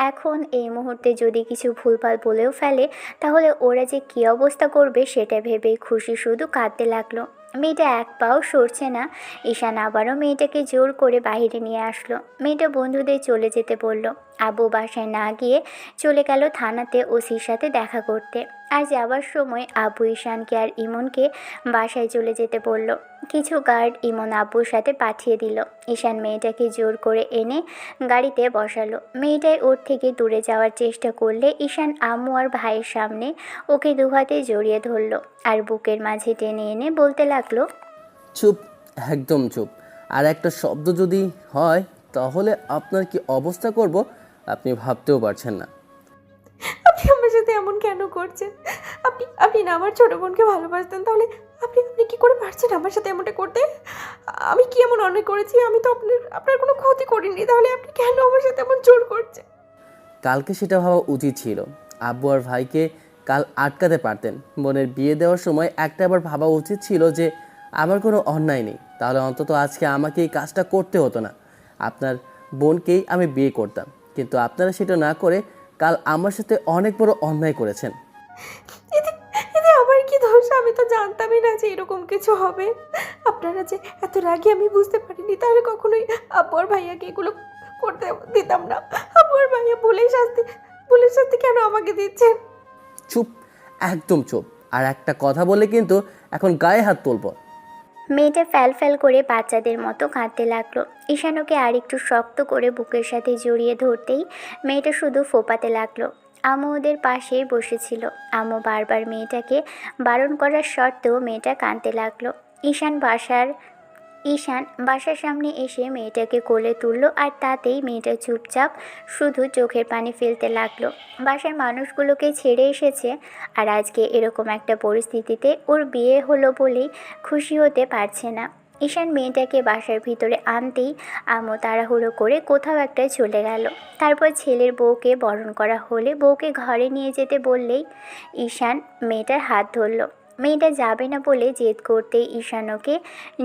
এখন এই মুহূর্তে যদি কিছু ভুলভাল বলেও ফেলে তাহলে ওরা যে কী অবস্থা করবে সেটা ভেবেই খুশি শুধু কাঁদতে লাগলো। মেয়েটা এক পাও সরছে না। ঈশান আবারও মেয়েটাকে জোর করে বাইরে নিয়ে আসলো। মেয়েটা বন্ধুদের চলে যেতে বলল। আবু বাসায় না গিয়ে চলে গেল থানাতে ওসির সাথে দেখা করতে। আর যাওয়ার সময় আবু ঈশানকে আর ইমনকে বাসায় চলে যেতে বলল। কিছু গার্ড ইমন আব্বুর সাথে পাঠিয়ে দিল। ঈশান মেয়েটাকে জোর করে এনে গাড়িতে বসালো। মেয়েটাই ওর থেকে দূরে যাওয়ার চেষ্টা করলে ঈশান আম্মু আর ভাইয়ের সামনে ওকে দুহাতে জড়িয়ে ধরল আর বুকের মাঝে টেনে এনে বলতে লাগলো, চুপ, একদম চুপ। আর একটা শব্দ যদি হয় তাহলে আপনার কি অবস্থা করব আপনি ভাবতেও পারছেন না। আপনি আমার সাথে এমন কেন করছেন? আপনি না আমার ছোট বোনকে ভালোবাসতেন, তাহলে আপনি আপনি কি করে পারছেন আমার সাথে এমনটা করতে? আমি কি এমন অন্যায় করেছি? আমি তো আপনার কোনো ক্ষতি করিনি, তাহলে আপনি কেন আমার সাথে এমন জোর করছেন? কালকে সেটা ভাবা উচিত ছিল। আব্বু আর ভাইকে কাল আটকাতে পারতেন। বোনের বিয়ে দেওয়ার সময় একটা আবার ভাবা উচিত ছিল যে আমার কোনো অন্যায় নেই, তাহলে অন্তত আজকে আমাকে এই কাজটা করতে হতো না। আপনার বোনকেই আমি বিয়ে করতাম, কিন্তু আপনারা সেটা না করে কাল আমার সাথে অনেক বড় অন্যায় করেছেন। এতে এতে আমার কি দোষ? আমি তো জানতামই না যে এরকম কিছু হবে। আপনারা যে এত রাগী আমি বুঝতে পারিনি, তাহলে কখনোই আব্বু আর ভাইয়াকে এগুলো করতে দিতাম না। আব্বু আর ভাইয়া পুলিশ শাস্তি কেন আমাকে দিচ্ছেন? চুপ, একদম চুপ। আর একটা কথা বলে কিন্তু এখন গায়ে হাত তুলবো। মেয়েটা ফ্যাল করে বাচ্চাদের মতো কাঁদতে লাগলো। ঈশান ওকে আর একটু শক্ত করে বুকের সাথে জড়িয়ে ধরতেই মেয়েটা শুধু ফোপাতে লাগলো। আম্মু ওদের পাশেই বসেছিল। আম্মু বারবার মেয়েটাকে বারণ করার সত্ত্বেও মেয়েটা কাঁদতে লাগলো। ঈশান বাসার সামনে এসে মেয়েটাকে কোলে তুললো আর তাতেই মেয়েটা চুপচাপ শুধু চোখের পানি ফেলতে লাগলো। বাসার মানুষগুলোকে ছেড়ে এসেছে আর আজকে এরকম একটা পরিস্থিতিতে ওর বিয়ে হলো বলেই খুশি হতে পারছে না। ঈশান মেয়েটাকে বাসার ভিতরে আনতেই আম্মু তাড়াহুড়ো করে কোথাও একটা চলে গেল। তারপর ছেলের বউকে বরণ করা হলে বউকে ঘরে নিয়ে যেতে বললেই ঈশান মেয়েটার হাত ধরল। মেয়েটা যাবে না বলে জেদ করতেই ঈশান ওকে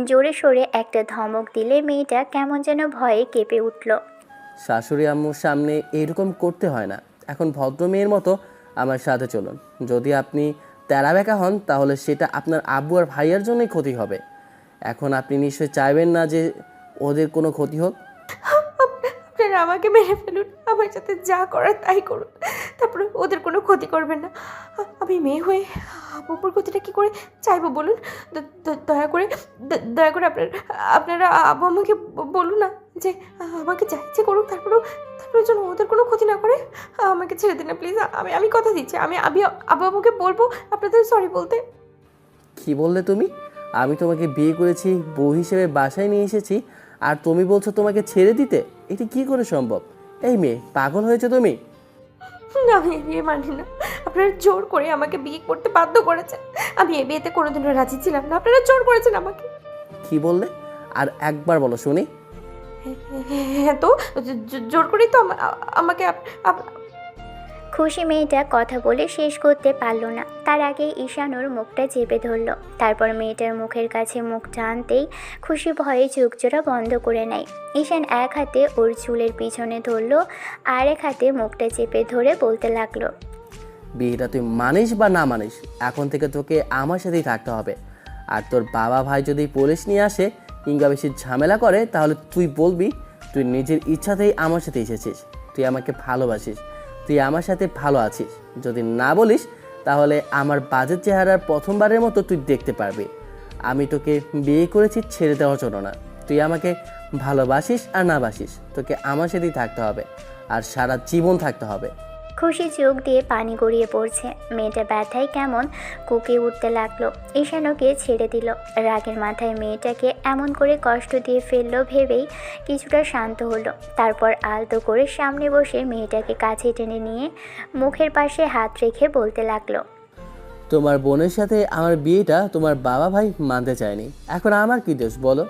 জোরে সোরে একটা ধমক দিলে মেয়েটা কেমন যেন ভয়ে কেঁপে উঠল। শাশুড়ি আম্মুর সামনে এরকম করতে হয় না। এখন ভদ্র মেয়ের মতো আমার সাথে চলুন। যদি আপনি তেরা বেঁকা হন তাহলে সেটা আপনার আব্বু আর ভাইয়ার জন্যই ক্ষতি হবে। এখন আপনি নিশ্চয়ই চাইবেন না যে ওদের কোনো ক্ষতি হোক। আপনারা আমাকে মেরে ফেলুন, আমার সাথে যা করার তাই করুন, তারপরে ওদের কোনো ক্ষতি করবেন না। আমি মেয়ে হয়ে আব্বুর ক্ষতিটা কী করে চাইবো বলুন? দয়া করে আপনারা আব্বু আমাকে বলুন না যে আমাকে যা ইচ্ছে করুক, তারপরে যেন ওদের কোনো ক্ষতি না করে। আমাকে ছেড়ে দিন না প্লিজ। আমি কথা দিচ্ছি, আমি আব্বু আমাকে বলবো আপনাদের সরি বলতে। কি বললে তুমি? আমি তোমাকে বিয়ে করেছি, বউ হিসেবে বাসায় নিয়ে এসেছি, আর তুমি বলছো তোমাকে ছেড়ে দিতে? এটি কি করে সম্ভব? এই মেয়ে, পাগল হয়েছে তুমি? না, আমি এই বিয়ে মানি না। আপনারা জোর করে আমাকে বিয়ে করতে বাধ্য করেছেন। আমি এই বিয়েতে কোনোদিনও রাজি ছিলাম না, আপনারা জোর করেছেন আমাকে। কি বললে? আর একবার বলো শুনি। হ্যাঁ তো, জোর করেই তো আমাকে খুশি মেয়েটা কথা বলে শেষ করতে পারল না, তার আগেই ঈশান ওর মুখটা চেপে ধরল। তারপর মেয়েটার মুখের কাছে মুখ টানতেই খুশি ভয়ে চোখজোড়া বন্ধ করে নেয়। ঈশান এক হাতে ওর চুলের পিছনে ধরল, আর এক হাতে মুখটা চেপে ধরে বলতে লাগলো, বিয়েটা তুই মানিস বা না মানিস, এখন থেকে তোকে আমার সাথেই থাকতে হবে। আর তোর বাবা ভাই যদি পুলিশ নিয়ে আসে কিংবা বেশি ঝামেলা করে, তাহলে তুই বলবি তুই নিজের ইচ্ছাতেই আমার সাথে এসেছিস, তুই আমাকে ভালোবাসিস, তুই আমার সাথে ভালো আছিস। যদি না বলিস তাহলে আমার বাজের চেহারার প্রথমবারের মতো তুই দেখতে পারবি। আমি তোকে বিয়ে করেছি ছেড়ে দেওয়ার জন্য না। তুই আমাকে ভালোবাসিস আর না বাসিস, তোকে আমার সাথেই থাকতে হবে, আর সারা জীবন থাকতে হবে। খুশি চোখ দিয়ে পানি গড়িয়ে পড়ছে। মেয়েটা ব্যথায় কেমন কুকিয়ে উঠতে লাগলো। ঈশান ওকে ছেড়ে দিল। রাগের মাথায় মেয়েটাকে এমন করে কষ্ট দিয়ে ফেললো ভেবেই কিছুটা শান্ত হলো। তারপর আলতো করে সামনে বসে মেয়েটাকে কাছে টেনে নিয়ে মুখের পাশে হাত রেখে বলতে লাগলো, তোমার বোনের সাথে আমার বিয়েটা তোমার বাবা ভাই মানতে চায়নি। এখন আমার কি দোষ বলো?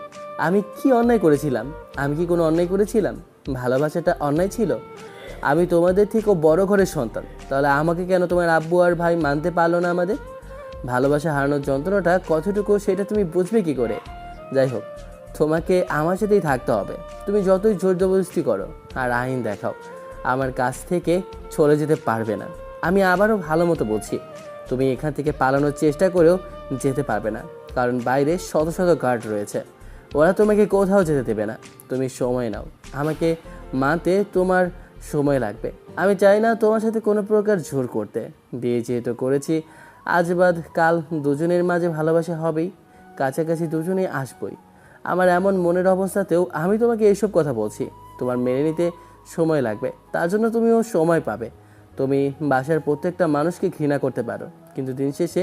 আমি কি অন্যায় করেছিলাম? আমি কি কোনো অন্যায় করেছিলাম? ভালোবাসাটা অন্যায় ছিল? আমি তোমাদের থেকেও বড় ঘরের সন্তান, তাহলে আমাকে কেন তোমার আব্বু আর ভাই মানতে পারলো না? আমাদের ভালোবাসা হারানোর যন্ত্রণাটা কতটুকু সেটা তুমি বুঝবে কি করে? যাই হোক, তোমাকে আমার সাথেই থাকতে হবে। তুমি যতই জোর জবরদস্তি করো আর আইন দেখাও, আমার কাছ থেকে চলে যেতে পারবে না। আমি আবারও ভালো মতো বলছি, তুমি এখান থেকে পালানোর চেষ্টা করেও যেতে পারবে না, কারণ বাইরে শত শত গার্ড রয়েছে, ওরা তোমাকে কোথাও যেতে দেবে না। তুমি সময় নাও, আমাকে মানতে তোমার সময় লাগবে। আমি চাই না তোমার সাথে কোনো প্রকার জোর করতে। বিয়ে যেহেতু করেছি, আজ বাদ কাল দুজনের মাঝে ভালোবাসা হবেই, কাছাকাছি দুজনেই আসবই। আমার এমন মনের অবস্থাতেও আমি তোমাকে এইসব কথা বলছি, তোমার মেনে নিতে সময় লাগবে, তার জন্য তুমিও সময় পাবে। তুমি বাসার প্রত্যেকটা মানুষকে ঘৃণা করতে পারো, কিন্তু দিন শেষে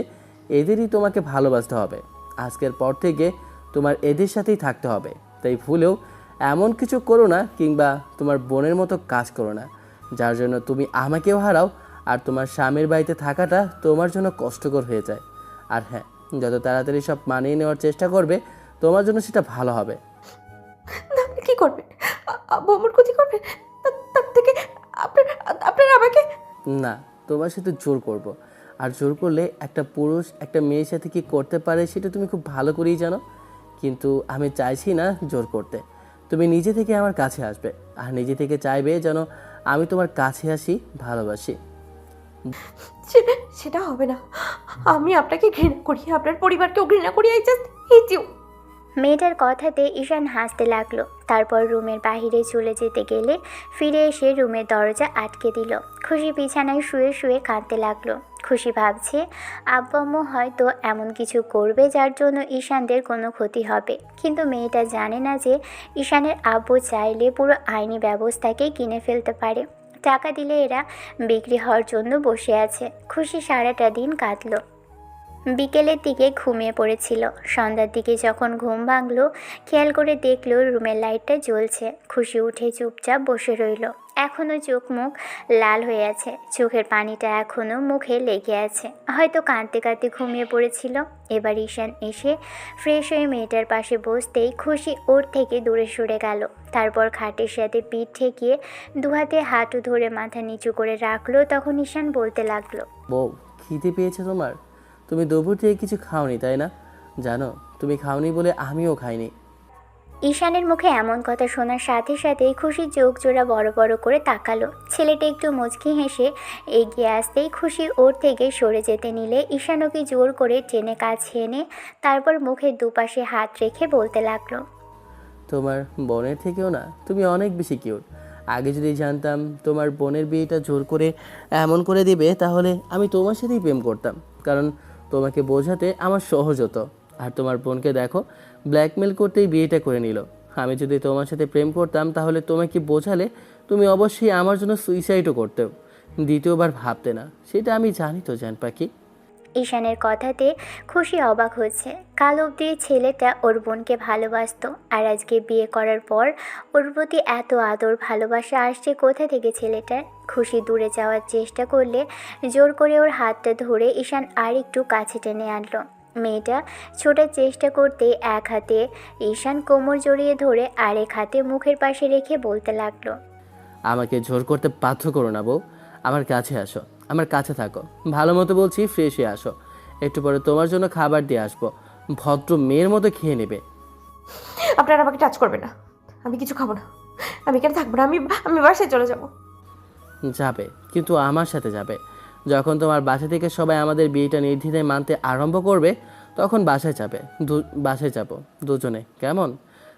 এদেরই তোমাকে ভালোবাসতে হবে। আজকের পর থেকে তোমার এদের সাথেই থাকতে হবে। তাই ভুলেও এমন কিছু করো না, কিংবা তোমার বোনের মতো কাজ করো না যার জন্য তুমি আমাকেও হারাও আর তোমার স্বামীর বাড়িতে থাকাটা তোমার জন্য কষ্টকর হয়ে যায়। আর হ্যাঁ, যত তাড়াতাড়ি সব মানিয়ে নেওয়ার চেষ্টা করবে তোমার জন্য সেটা ভালো হবে। না, আপনি কি করবেন? আব্বু আমার ক্ষতি করবেন? তার থেকে আপনারা আমাকে না, তোমার সাথে জোর করব। আর জোর করলে একটা পুরুষ একটা মেয়ের সাথে কি করতে পারে সেটা তুমি খুব ভালো করেই জানো। কিন্তু আমি চাইছি না জোর করতে। তুমি নিজে থেকে আমার কাছে আসবে আর নিজে থেকে চাইবে যেন আমি তোমার কাছে আসি, ভালোবাসি। সেটা হবে না। আমি আপনাকে ঘৃণা করি, আপনার পরিবারকেও ঘৃণা করি। I just hate you. মেয়েটার কথাতে ঈশান হাসতে লাগলো। তারপর রুমের বাহিরে চলে যেতে গেলে ফিরে এসে রুমের দরজা আটকে দিল। খুশি বিছানায় শুয়ে শুয়ে কাঁদতে লাগলো। খুশি ভাবছে আব্বু আম্মু হয়তো এমন কিছু করবে যার জন্য ঈশানদের কোনো ক্ষতি হবে, কিন্তু মেয়েটা জানে না যে ঈশানের আব্বু চাইলে পুরো আইনি ব্যবস্থাকেই কিনে ফেলতে পারে। টাকা দিলে এরা বিক্রি হওয়ার জন্য বসে আছে। খুশি সারাটা দিন কাঁদল। বিকেলের দিকে ঘুমিয়ে পড়েছিল। সন্ধ্যার দিকে যখন ঘুম ভাঙল, খেয়াল করে দেখল রুমের লাইটটা জ্বলছে। খুশি উঠে চুপচাপ বসে রইল। এখনও চোখ মুখ লাল হয়ে আছে, চোখের পানিটা এখনও মুখে লেগে আছে, হয়তো কাঁদতে কাঁদতে ঘুমিয়ে পড়েছিল। এবার ঈশান এসে ফ্রেশ হয়ে মেয়েটার পাশে বসতেই খুশি ওর থেকে দূরে সরে গেল। তারপর খাটের সাথে পিঠ ঠেকিয়ে দুহাতে হাঁটু ধরে মাথা নিচু করে রাখলো। তখন ঈশান বলতে লাগলো, বউ, খিদে পেয়েছে তোমার? তুমি দুপুর থেকে কিছু খাওনি তাই না? জানো, তুমি খাওনি বলে আমিও খাইনি। ঈশানের মুখে এমন কথা শোনার সাথে সাথেই খুশি চোখ জোড়া বড় বড় করে তাকালো। ছেলেটা একটু মুচকি হেসে এগিয়ে আসতেই খুশি ওর থেকে সরে যেতে নিলে ঈশান ওকে জোর করে টেনে কাছে এনে তারপর মুখের দুপাশে হাত রেখে বলতে লাগলো, তোমার বোনের থেকেও না তুমি অনেক বেশি কিউট। আগে যদি জানতাম তোমার বোনের বিয়েটা জোর করে এমন করে দিবে, তাহলে আমি তোমার সাথেই প্রেম করতাম, কারণ তোমাকে বোঝাতে আমার সহজ হতো। আর তোমার বোনকে দেখো, ব্ল্যাকমেল করতেই বিয়েটা করে নিল। আমি যদি তোমার সাথে প্রেম করতাম, তাহলে তোমাকে বোঝালে তুমি অবশ্যই আমার জন্য সুইসাইডও করতে, দ্বিতীয়বার ভাবতে না। সেটা আমি জানি তো জান পাখি। ঈশানের কথাতে খুশি অবাক হচ্ছে। কাল অবধি ছেলেটা ওর বোনকে ভালোবাসতো, আর আজকে বিয়ে করার পর ওর প্রতি এত আদর ভালোবাসা আসছে কোথা থেকে ছেলেটার। খুশি দূরে যাওয়ার চেষ্টা করলে জোর করে ওর হাতটা ধরে ঈশান আর একটু কাছে টেনে আনলো। মেয়েটা ছোটার চেষ্টা করতে এক হাতে ঈশান কোমর জড়িয়ে ধরে আরেক হাতে মুখের পাশে রেখে বলতে লাগলো, আমাকে জোর করতে বাধ্য করো না বউ, আমার কাছে আসো, আমার কাছে থাকো। ভালো মতো বলছি, ফ্রেশ হয়ে আসো। একটু পরে তোমার জন্য খাবার দিয়ে আসবো, ভদ্র মেয়ের মতো খেয়ে নেবে। আপনারা আমাকে টাচ করবে না, আমি কিছু খাবো না, আমি এখানে থাকবো না, আমি বাসায় চলে যাব। যাবে, কিন্তু আমার সাথে যাবে। যখন তোমার বাসা থেকে সবাই আমাদের বিয়েটা নির্দ্বিধায় মানতে আরম্ভ করবে, তখন বাসায় যাবে, বাসায় যাব দুজনে, কেমন?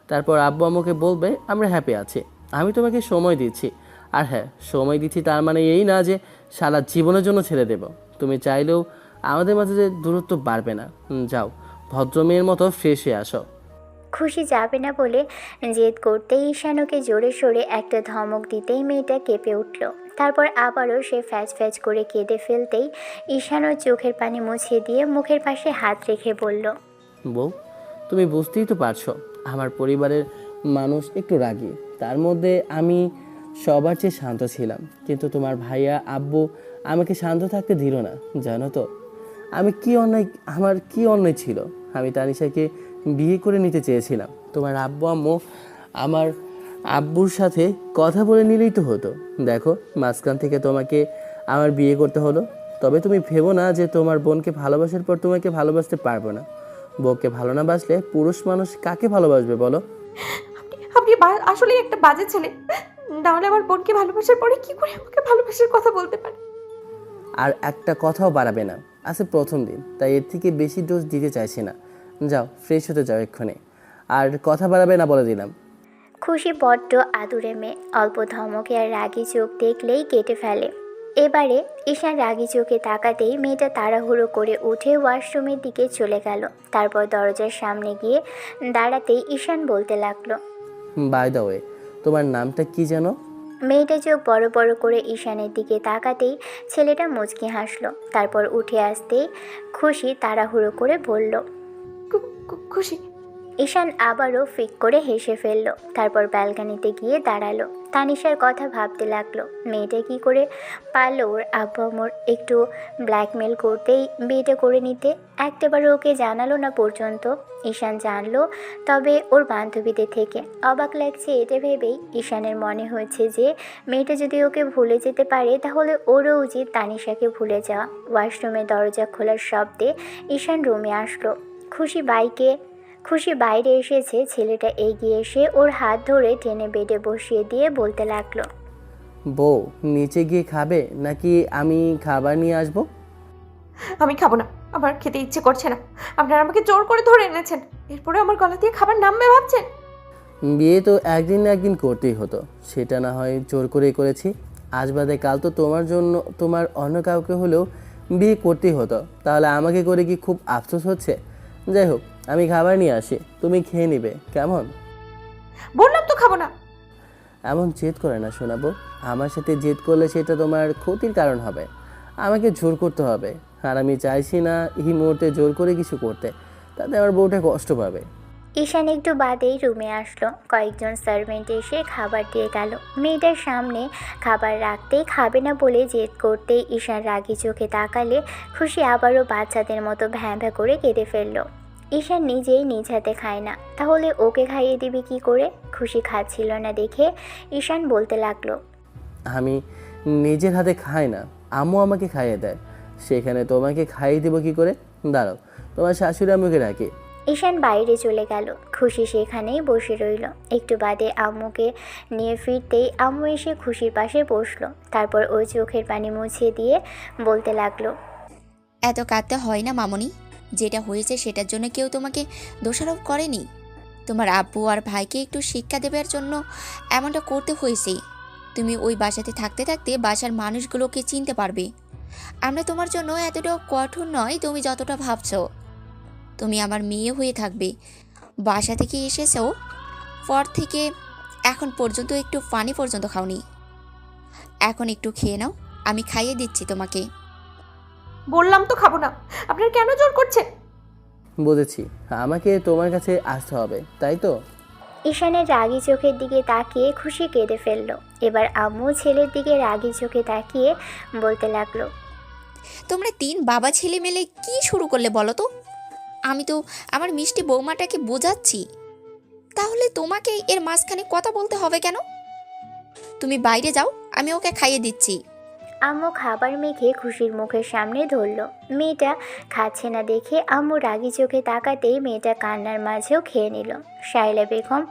তারপর আব্বু আম্মুকে বলবে আমরা হ্যাপি আছি। আমি তোমাকে সময় দিচ্ছি, আর হ্যাঁ, সময় দিচ্ছি তার মানে এই না যে সারা জীবনের জন্য ছেড়ে দেব। তুমি চাইলেও আমাদের মাঝে যে দূরত্ব বাড়বে না। যাও, ভদ্র মেয়ের মতো ফ্রেশ হয়ে আসো। খুশি যাবে না বলে জেদ করতেই ঈশান ওকে জোরে সোরে একটা ধমক দিতেই মেয়েটা কেঁপে উঠল। তারপর আবারও সে ফ্যাচ ফ্যাচ করে কেঁদে ফেলতেই ঈশান ওর চোখের পানি মুছিয়ে দিয়ে মুখের পাশে হাত রেখে বলল, বউ, তুমি বুঝতেই তো পারছো আমার পরিবারের মানুষ একটু রাগী। তার মধ্যে আমি সবার চেয়ে শান্ত ছিলাম, কিন্তু তোমার ভাইয়া আব্বু আমাকে শান্ত থাকতে দিল না। জানো তো আমার কি অন্যায় ছিল? আমি তানিশাকে বিয়ে করে নিতে চেয়েছিলাম। তোমার আব্বু আম্মু আমার আব্বুর সাথে কথা বলে নিলেই তো হতো। দেখো, মাঝখান থেকে তোমাকে আমার বিয়ে করতে হলো। তবে তুমি ভেবো না যে তোমার বোনকে ভালোবাসার পর তোমাকে ভালোবাসতে পারবো না। বউকে ভালো না বাসলে পুরুষ মানুষ কাকে ভালোবাসবে বলো? আপনি আসলেই একটা বাজে ছেলে। নাহলে আমার বোনকে ভালোবাসার পরে কি করে আমাকে ভালোবাসার কথা বলতে পারে? আর একটা কথাও বাড়াবে না। আজকে প্রথম দিন, তাই এর থেকে বেশি ডোজ দিতে চাইছি না। যাও, ফ্রেশ হতে যাও এক্ষুনি, আর কথা বাড়াবে না বলে দিলাম। খুশি বড্ড আদুরে মেয়ে, অল্প ধমকে আর রাগি চোখ দেখলেই কেটে ফেলে। এবারে ঈশান রাগি চোখে তাকাতেই মেয়েটা তাড়াহুড়ো করে উঠে ওয়াশরুমের দিকে চলে গেল। তারপর দরজার সামনে গিয়ে দাঁড়াতেই ঈশান বলতে লাগলো, বাই দ্য ওয়ে, তোমার নামটা কি যেন? মেয়েটা চোখ বড় বড় করে ঈশানের দিকে তাকাতেই ছেলেটা মুচকি হাসলো। তারপর উঠে আসতেই খুশি তাড়াহুড়ো করে বলল, খুশি। ঈশান আবারও ফিক করে হেসে ফেলল। তারপর ব্যালকনিতে গিয়ে দাঁড়ালো। তানিশার কথা ভাবতে লাগলো। মেয়েটা কি করে পারলো ওর আব্বু আম্মুর একটু ব্ল্যাকমেল করতেই বিয়েটা করে নিতে? একটাবারও ওকে জানালো না পর্যন্ত। ঈশান জানলো, তবে ওর বান্ধবীদের থেকে। অবাক লাগছে এটা ভেবেই। ঈশানের মনে হয়েছে যে মেয়েটা যদি ওকে ভুলে যেতে পারে, তাহলে ওরও উচিত তানিশাকে ভুলে যাওয়া। ওয়াশরুমে দরজা খোলার শব্দে ঈশান রুমে আসলো। খুশি বাইরে এসেছে। ছেলেটা এগিয়ে এসে ওর হাত ধরে টেনে বেডে বসিয়ে দিয়ে বলতে লাগলো, বউ, নিচে গিয়ে খাবে নাকি আমি খাবার নিয়ে আসবো? আমি খাবো না, আমার খেতে ইচ্ছে করছে না। আপনারা আমাকে জোর করে ধরে এনেছেন, এরপরে আমার গলা দিয়ে খাবার নামবে ভাবছেন? বিয়ে তো একদিন না একদিন করতেই হতো, সেটা না হয় জোর করেই করেছি। আজ বাদে কাল তো তোমার জন্য তোমার অন্য কাউকে হলেও বিয়ে করতেই হতো। তাহলে আমাকে করে কি খুব আফসোস হচ্ছে? যাই হোক, আমি খাবার নিয়ে আসি, তুমি খেয়ে নিবে, কেমন? বললাম তো খাবো না। এমন জেদ করে না শোনাবো। আমার সাথে জেদ করলে সেটা তোমার ক্ষতির কারণ হবে। আমাকে জোর করতে হবে, আর আমি চাইছি না এই মুহূর্তে জোর করে কিছু করতে, তাতে আমার বউটা কষ্ট পাবে। ঈশান একটু বাদেই রুমে আসলো। কয়েকজন সার্ভেন্ট এসে খাবার দিয়ে গেল। মেয়েটার সামনে খাবার রাখতেই খাবে না বলে জেদ করতেই ঈশান রাগী চোখে তাকালে খুশি আবারও বাচ্চাদের মতো ভ্যাঁ ভ্যাঁ করে কেঁদে ফেলল। ঈশান নিজেই নিজ হাতে খায় না, তাহলে ওকে খাইয়ে দিবি কি করে? খুশি খাচ্ছিল না দেখে ঈশান বলতে লাগলো, আমি নিজের হাতে খাই না, আম্মু আমাকে খাইয়ে দেয়, সেখানে তোমাকে খাইয়ে দেবো কি করে? দাঁড়াও, তোমার শাশুড়ি আম্মুকে ডাকে। ঈশান বাইরে চলে গেল। খুশি সেখানেই বসে রইল। একটু বাদে আম্মুকে নিয়ে ফিরতেই আম্মু এসে খুশির পাশে বসলো। তারপর ওই চোখের পানি মুছিয়ে দিয়ে বলতে লাগলো, এত কাঁদতে হয় না মামনি, যেটা হয়েছে সেটার জন্য কেউ তোমাকে দোষারোপ করেনি। তোমার আব্বু আর ভাইকে একটু শিক্ষা দেবার জন্য এমনটা করতে হয়েছে। তুমি ওই বাসাতে থাকতে থাকতে বাসার মানুষগুলোকে চিনতে পারবে। আমরা তোমার জন্য এতটাও কঠোর নয় তুমি যতটা ভাবছো। তুমি আমার মেয়ে হয়ে থাকবে। বাসা থেকে এসেছো পর থেকে এখন পর্যন্ত একটু পানি পর্যন্ত খাওনি। এখন একটু খেয়ে নাও, আমি খাইয়ে দিচ্ছি তোমাকে। বললাম তো খাবো না, আপনার কেন জোর করছেন? বুঝেছি, আমাকে তোমার কাছে আসতে হবে, তাই তো? ঈশানের রাগী চোখের দিকে তাকিয়ে খুশি কেঁদে ফেলল। এবার আম্মু ছেলের দিকে রাগী চোখে তাকিয়ে বলতে লাগলো, তোমরা তিন বাবা ছেলে মিলে কি শুরু করলে বলো তো? আমি তো আমার মিষ্টি বৌমাটাকে বোঝাচ্ছি, তাহলে তোমাকে এর মাঝখানে কথা বলতে হবে কেন? তুমি বাইরে যাও, আমি ওকে খাইয়ে দিচ্ছি। আম্মু খাবার মেখে খুশির মুখের সামনে ধরল। মেয়েটা খাচ্ছে না দেখে আম্মু রাগী চোখে তাকাতেই মেয়েটা কান্নার মাঝেও খেয়ে নিল। শাইলা বেগম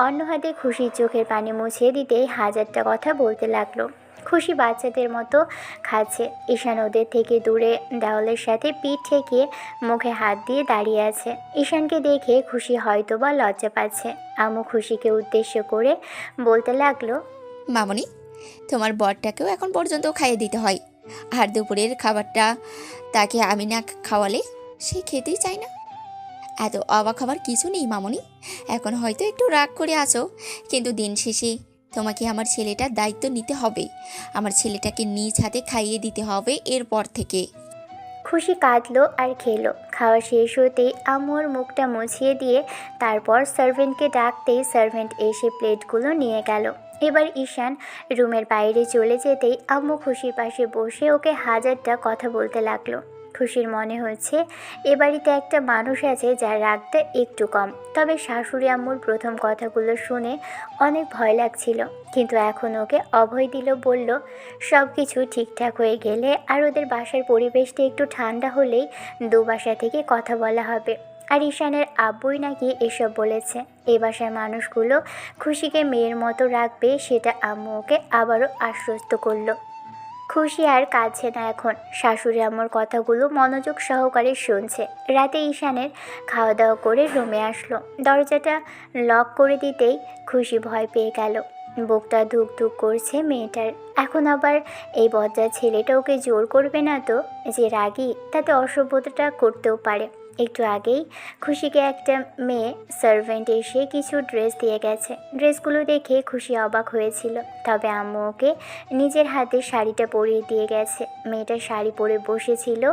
অন্য হাতে খুশির চোখের পানি মুছিয়ে দিতেই হাজারটা কথা বলতে লাগলো। খুশি বাচ্চাদের মতো খাচ্ছে। ঈশান ওদের থেকে দূরে দেওয়ালের সাথে পিঠ ঠেকিয়ে মুখে হাত দিয়ে দাঁড়িয়ে আছে। ঈশানকে দেখে খুশি হয়তো বা লজ্জা পাচ্ছে। আম্মু খুশিকে উদ্দেশ্য করে বলতে লাগলো, মামনি, তোমার বরটাকেও এখন পর্যন্ত খাইয়ে দিতে হয়, আর দুপুরের খাবারটা তাকে আমি না খাওয়ালে সে খেতেই চায় না। এত অবাক হবার কিছু নেই মামনি। এখন হয়তো একটু রাগ করে আছো, কিন্তু দিন শেষে তোমাকে আমার ছেলেটার দায়িত্ব নিতে হবে। আমার ছেলেটাকে নিজ হাতে খাইয়ে দিতে হবে এরপর থেকে। খুশি কাঁদলো আর খেলো। খাওয়া শেষ হতেই আম্মুর মুখটা মুছিয়ে দিয়ে তারপর সার্ভেন্টকে ডাকতেই সার্ভেন্ট এসে প্লেটগুলো নিয়ে গেল। এবার ঈশান রুমের বাইরে চলে যেতেই আম্মু খুশির পাশে বসে ওকে হাজারটা কথা বলতে লাগলো। খুশির মনে হচ্ছে এ বাড়িতে একটা মানুষ আছে যার রাগটা একটু কম। তবে শাশুড়ি আম্মুর প্রথম কথাগুলো শুনে অনেক ভয় লাগছিল, কিন্তু এখন ওকে অভয় দিল। বলল, সব কিছু ঠিকঠাক হয়ে গেলে আর ওদের বাসার পরিবেশটা একটু ঠান্ডা হলেই দু বাসা থেকে কথা বলা হবে। আর ঈশানের আব্বুই নাকি এসব বলেছে। এই বাসার মানুষগুলো খুশিকে মেয়ের মতো রাখবে, সেটা আম্মু ওকে আবারও আশ্বস্ত করলো। খুশি আর কাঁদছে না এখন। শাশুড়ি আম্মুর কথাগুলো মনোযোগ সহকারে শুনছে। রাতে ঈশানের খাওয়া দাওয়া করে রুমে আসলো। দরজাটা লক করে দিতেই খুশি ভয় পেয়ে গেল। বুকটা ধুক ধুক করছে মেয়েটার। এখন আবার এই বজ্জার ছেলেটা ওকে জোর করবে না তো? যে রাগী, তাতে অসভ্যতাটা করতেও পারে। একটু আগেই খুশিকে একটা মেয়ে সার্ভেন্ট এসে কিছু ড্রেস দিয়ে গেছে। ড্রেসগুলো দেখে খুশি অবাক হয়েছিল। তবে আম্মু ওকে নিজের হাতে শাড়িটা পরিয়ে দিয়ে গেছে। মেয়েটা শাড়ি পরে বসেছিল,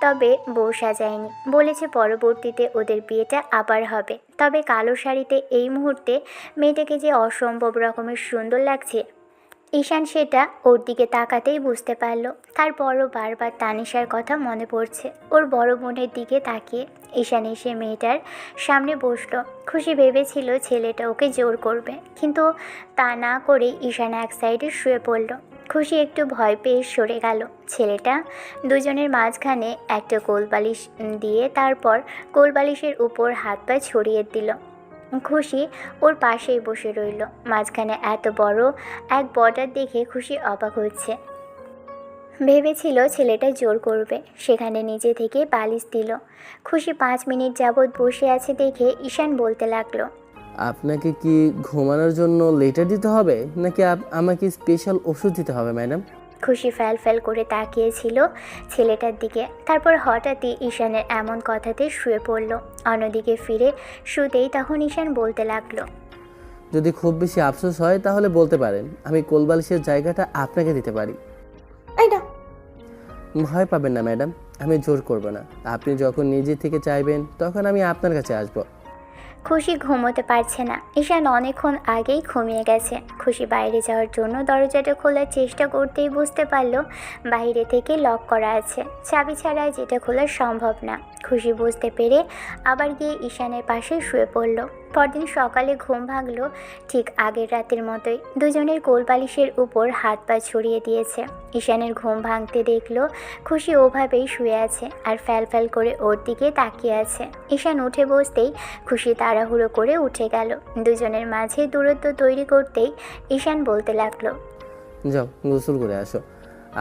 তবে বউ সাজায়নি। বলেছে পরবর্তীতে ওদের বিয়েটা আবার হবে। তবে কালো শাড়িতে এই মুহূর্তে মেয়েটাকে যে অসম্ভব রকমের সুন্দর লাগছে, ঈশান সেটা ওর দিকে তাকাতেই বুঝতে পারল। তারপরও বারবার তানিশার কথা মনে পড়ছে। ওর বড় বোনের দিকে তাকিয়ে ঈশান এসে মেয়েটার সামনে বসলো। খুশি ভেবেছিল ছেলেটা ওকে জোর করবে, কিন্তু তা না করে ঈশান এক সাইডে শুয়ে পড়ল। খুশি একটু ভয় পেয়ে সরে গেল। ছেলেটা দুজনের মাঝখানে একটা কোলবালিশ দিয়ে তারপর কোলবালিশের উপর হাত পা ছড়িয়ে দিল। খুশি ওর পাশেই বসে রইল। মাঝখানে এত বড় এক বর্ডার দেখে খুশি অবাক হচ্ছে। ভেবেছিল ছেলেটা জোর করবে, সেখানে নিজে থেকে বালিশ দিল। খুশি 5 মিনিট যাবৎ বসে আছে দেখে ঈশান বলতে লাগলো, আপনাকে কি ঘুমানোর জন্য লেটার দিতে হবে, নাকি আমাকে স্পেশাল ওষুধ দিতে হবে ম্যাডাম? খুশি ফ্যাল ফ্যাল করে তাকিয়েছিল ছেলেটার দিকে। তারপর হঠাৎই ঈশানের এমন কথাতে শুয়ে পড়ল। অন্যদিকে ফিরে শুতেই তখন ঈশান বলতে লাগলো, যদি খুব বেশি আফসোস হয় তাহলে বলতে পারেন, আমি কোলবালিশের জায়গাটা আপনাকে দিতে পারি। এই না, ভয় পাবেন না ম্যাডাম, আমি জোর করব না। আপনি যখন নিজে থেকে চাইবেন তখন আমি আপনার কাছে আসব। খুশি ঘুমোতে পারছে না। ঈশান অনেকক্ষণ আগেই ঘুমিয়ে গেছে। খুশি বাইরে যাওয়ার জন্য দরজাটা খোলার চেষ্টা করতেই বুঝতে পারলো বাইরে থেকে লক করা আছে, চাবি ছাড়া যেটা খোলা সম্ভব না। খুশি বুঝতে পেরে আবার গিয়ে ঈশানের পাশে শুয়ে পড়ল। পরদিন সকালে ঘুম ভাঙল ঠিক আগের রাতের মতোই। দুজনের কোলবালিশের উপর হাত পা ছড়িয়ে দিয়েছে। ঈশানের ঘুম ভাঙতে দেখলো খুশি ওভাবেই শুয়ে আছে আর ফ্যাল ফ্যাল করে ওর দিকে তাকিয়ে আছে। ঈশান উঠে বসতেই খুশি তাড়াহুড়ো করে উঠে গেল। দুজনের মাঝে দূরত্ব তৈরি করতেই ঈশান বলতে লাগলো, যাও গোসল করে আসো,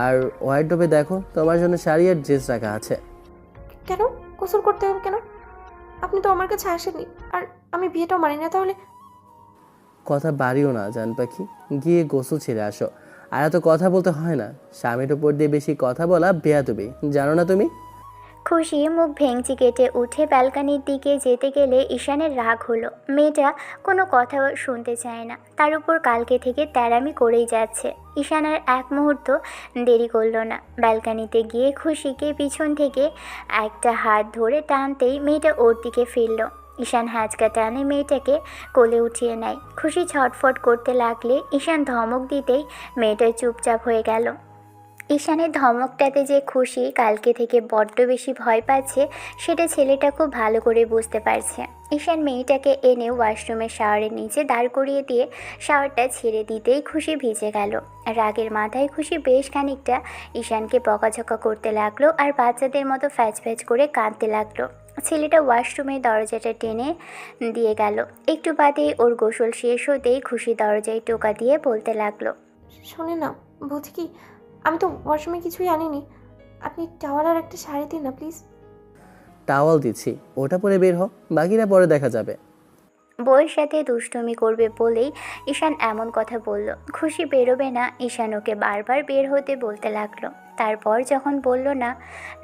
আর ওয়ার্ডরোবে দেখো তোমার জন্য শাড়ি আর ড্রেস রাখা আছে। কেন গোসল করতে হবে কেন? আপনি তো আমার কাছে আসেননি, আর আমি বিয়েটাও মানি না। তাহলে কথা বাড়িও না জান পাখি, গিয়ে গোসল ছেড়ে আসো। আর এত কথা বলতে হয় না, স্বামীর উপর দিয়ে বেশি কথা বলা বেয়াদবি, জানো না তুমি? খুশি মুখ ভেঙচি কেটে উঠে ব্যালকানির দিকে যেতে গেলে ঈশানের রাগ হলো। মেয়েটা কোনো কথা শুনতে চায় না, তার উপর কালকে থেকে তেড়ামি করেই যাচ্ছে। ঈশান আর এক মুহূর্ত দেরি করলো না। ব্যালকানিতে গিয়ে খুশিকে পিছন থেকে একটা হাত ধরে টানতেই মেয়েটা ওর দিকে ফিরল। ঈশান হ্যাঁচকা টানে মেয়েটাকে কোলে উঠিয়ে নেয়। খুশি ছটফট করতে লাগলে ঈশান ধমক দিতেই মেয়েটা চুপচাপ হয়ে গেল। ঈশানের ধমকটাতে যে খুশি কালকে থেকে বড্ড বেশি ভয় পাচ্ছে সেটা ছেলেটা খুব ভালো করে বুঝতে পারছে। ঈশান মেয়েটাকে এনে ওয়াশরুমের শাওয়ারের নিচে দাঁড় করিয়ে দিয়ে শাওয়ারটা ছেড়ে দিতেই খুশি ভিজে গেল। রাগের মাথায় খুশি বেশ খানিকটা ঈশানকে বকাঝকা করতে লাগলো আর বাচ্চাদের মতো ফ্যাচ ফ্যাচ করে কাঁদতে লাগলো। ছেলেটা ওয়াশরুমের দরজাটা টেনে দিয়ে গেল। একটু বাদে ওর গোসল শেষ হতেই খুশি দরজায় টোকা দিয়ে বলতে লাগলো, শোনে না, বলছি কি, আমি তো ওয়াশরুমে কিছুই আনিনি। আপনি টাওয়াল আর একটা শাড়ি দিন না প্লিজ। টাওয়াল দিচ্ছি, ওটা পরে বের হও, বাকিটা পরে দেখা যাবে। বউয়ের সাথে দুষ্টুমি করবে বলেই ঈশান এমন কথা বলল। খুশি বেরোবে না, ঈশান ওকে বারবার বের হতে বলতে লাগলো। তারপর যখন বলল না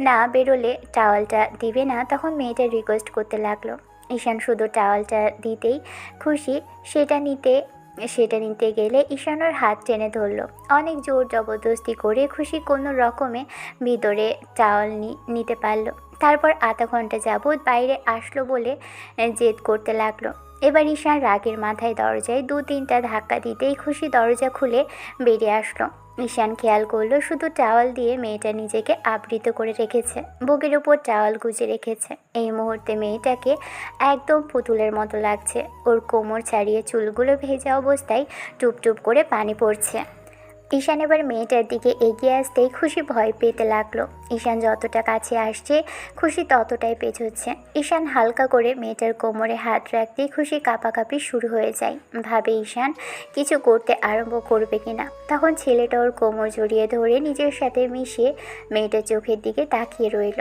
না বেরোলে টাওয়ালটা দিবে না, তখন মেয়েটা রিকোয়েস্ট করতে লাগলো। ঈশান শুধু টাওয়ালটা দিতেই খুশি সেটা নিতে গেলে ঈশান ওর হাত টেনে ধরলো। অনেক জোর জবরদস্তি করে খুশি কোনো রকমে ভিতরে টাওয়াল নিতে পারলো। তারপর আধা ঘন্টা যাবৎ বাইরে আসলো বলে জেদ করতে লাগলো। এবার ঈশান রাগের মাথায় দরজায় 2-3টা ধাক্কা দিতেই খুশি দরজা খুলে বেরিয়ে আসলো। ঈশান খেয়াল করলো শুধু টাওয়াল দিয়ে মেয়েটা নিজেকে আবৃত করে রেখেছে, বুকের উপর টাওয়াল গুজে রেখেছে। এই মুহূর্তে মেয়েটাকে একদম পুতুলের মতো লাগছে। ওর কোমর ছাড়িয়ে চুলগুলো ভেজা অবস্থায় টুপটুপ করে পানি পড়ছে। ঈশান এবার মেয়েটার দিকে এগিয়ে আসতেই খুশি ভয় পেতে লাগলো। ঈশান যতটা কাছে আসছে খুশি ততটাই পেছোচ্ছে। ঈশান হালকা করে মেয়েটার কোমরে হাত রাখতেই খুশি কাঁপাকাঁপি শুরু হয়ে যায়। ভাবে ঈশান কিছু করতে আরম্ভ করবে কিনা। তখন ছেলেটা ওর কোমর জড়িয়ে ধরে নিজের সাথে মিশিয়ে মেয়েটার চোখের দিকে তাকিয়ে রইল।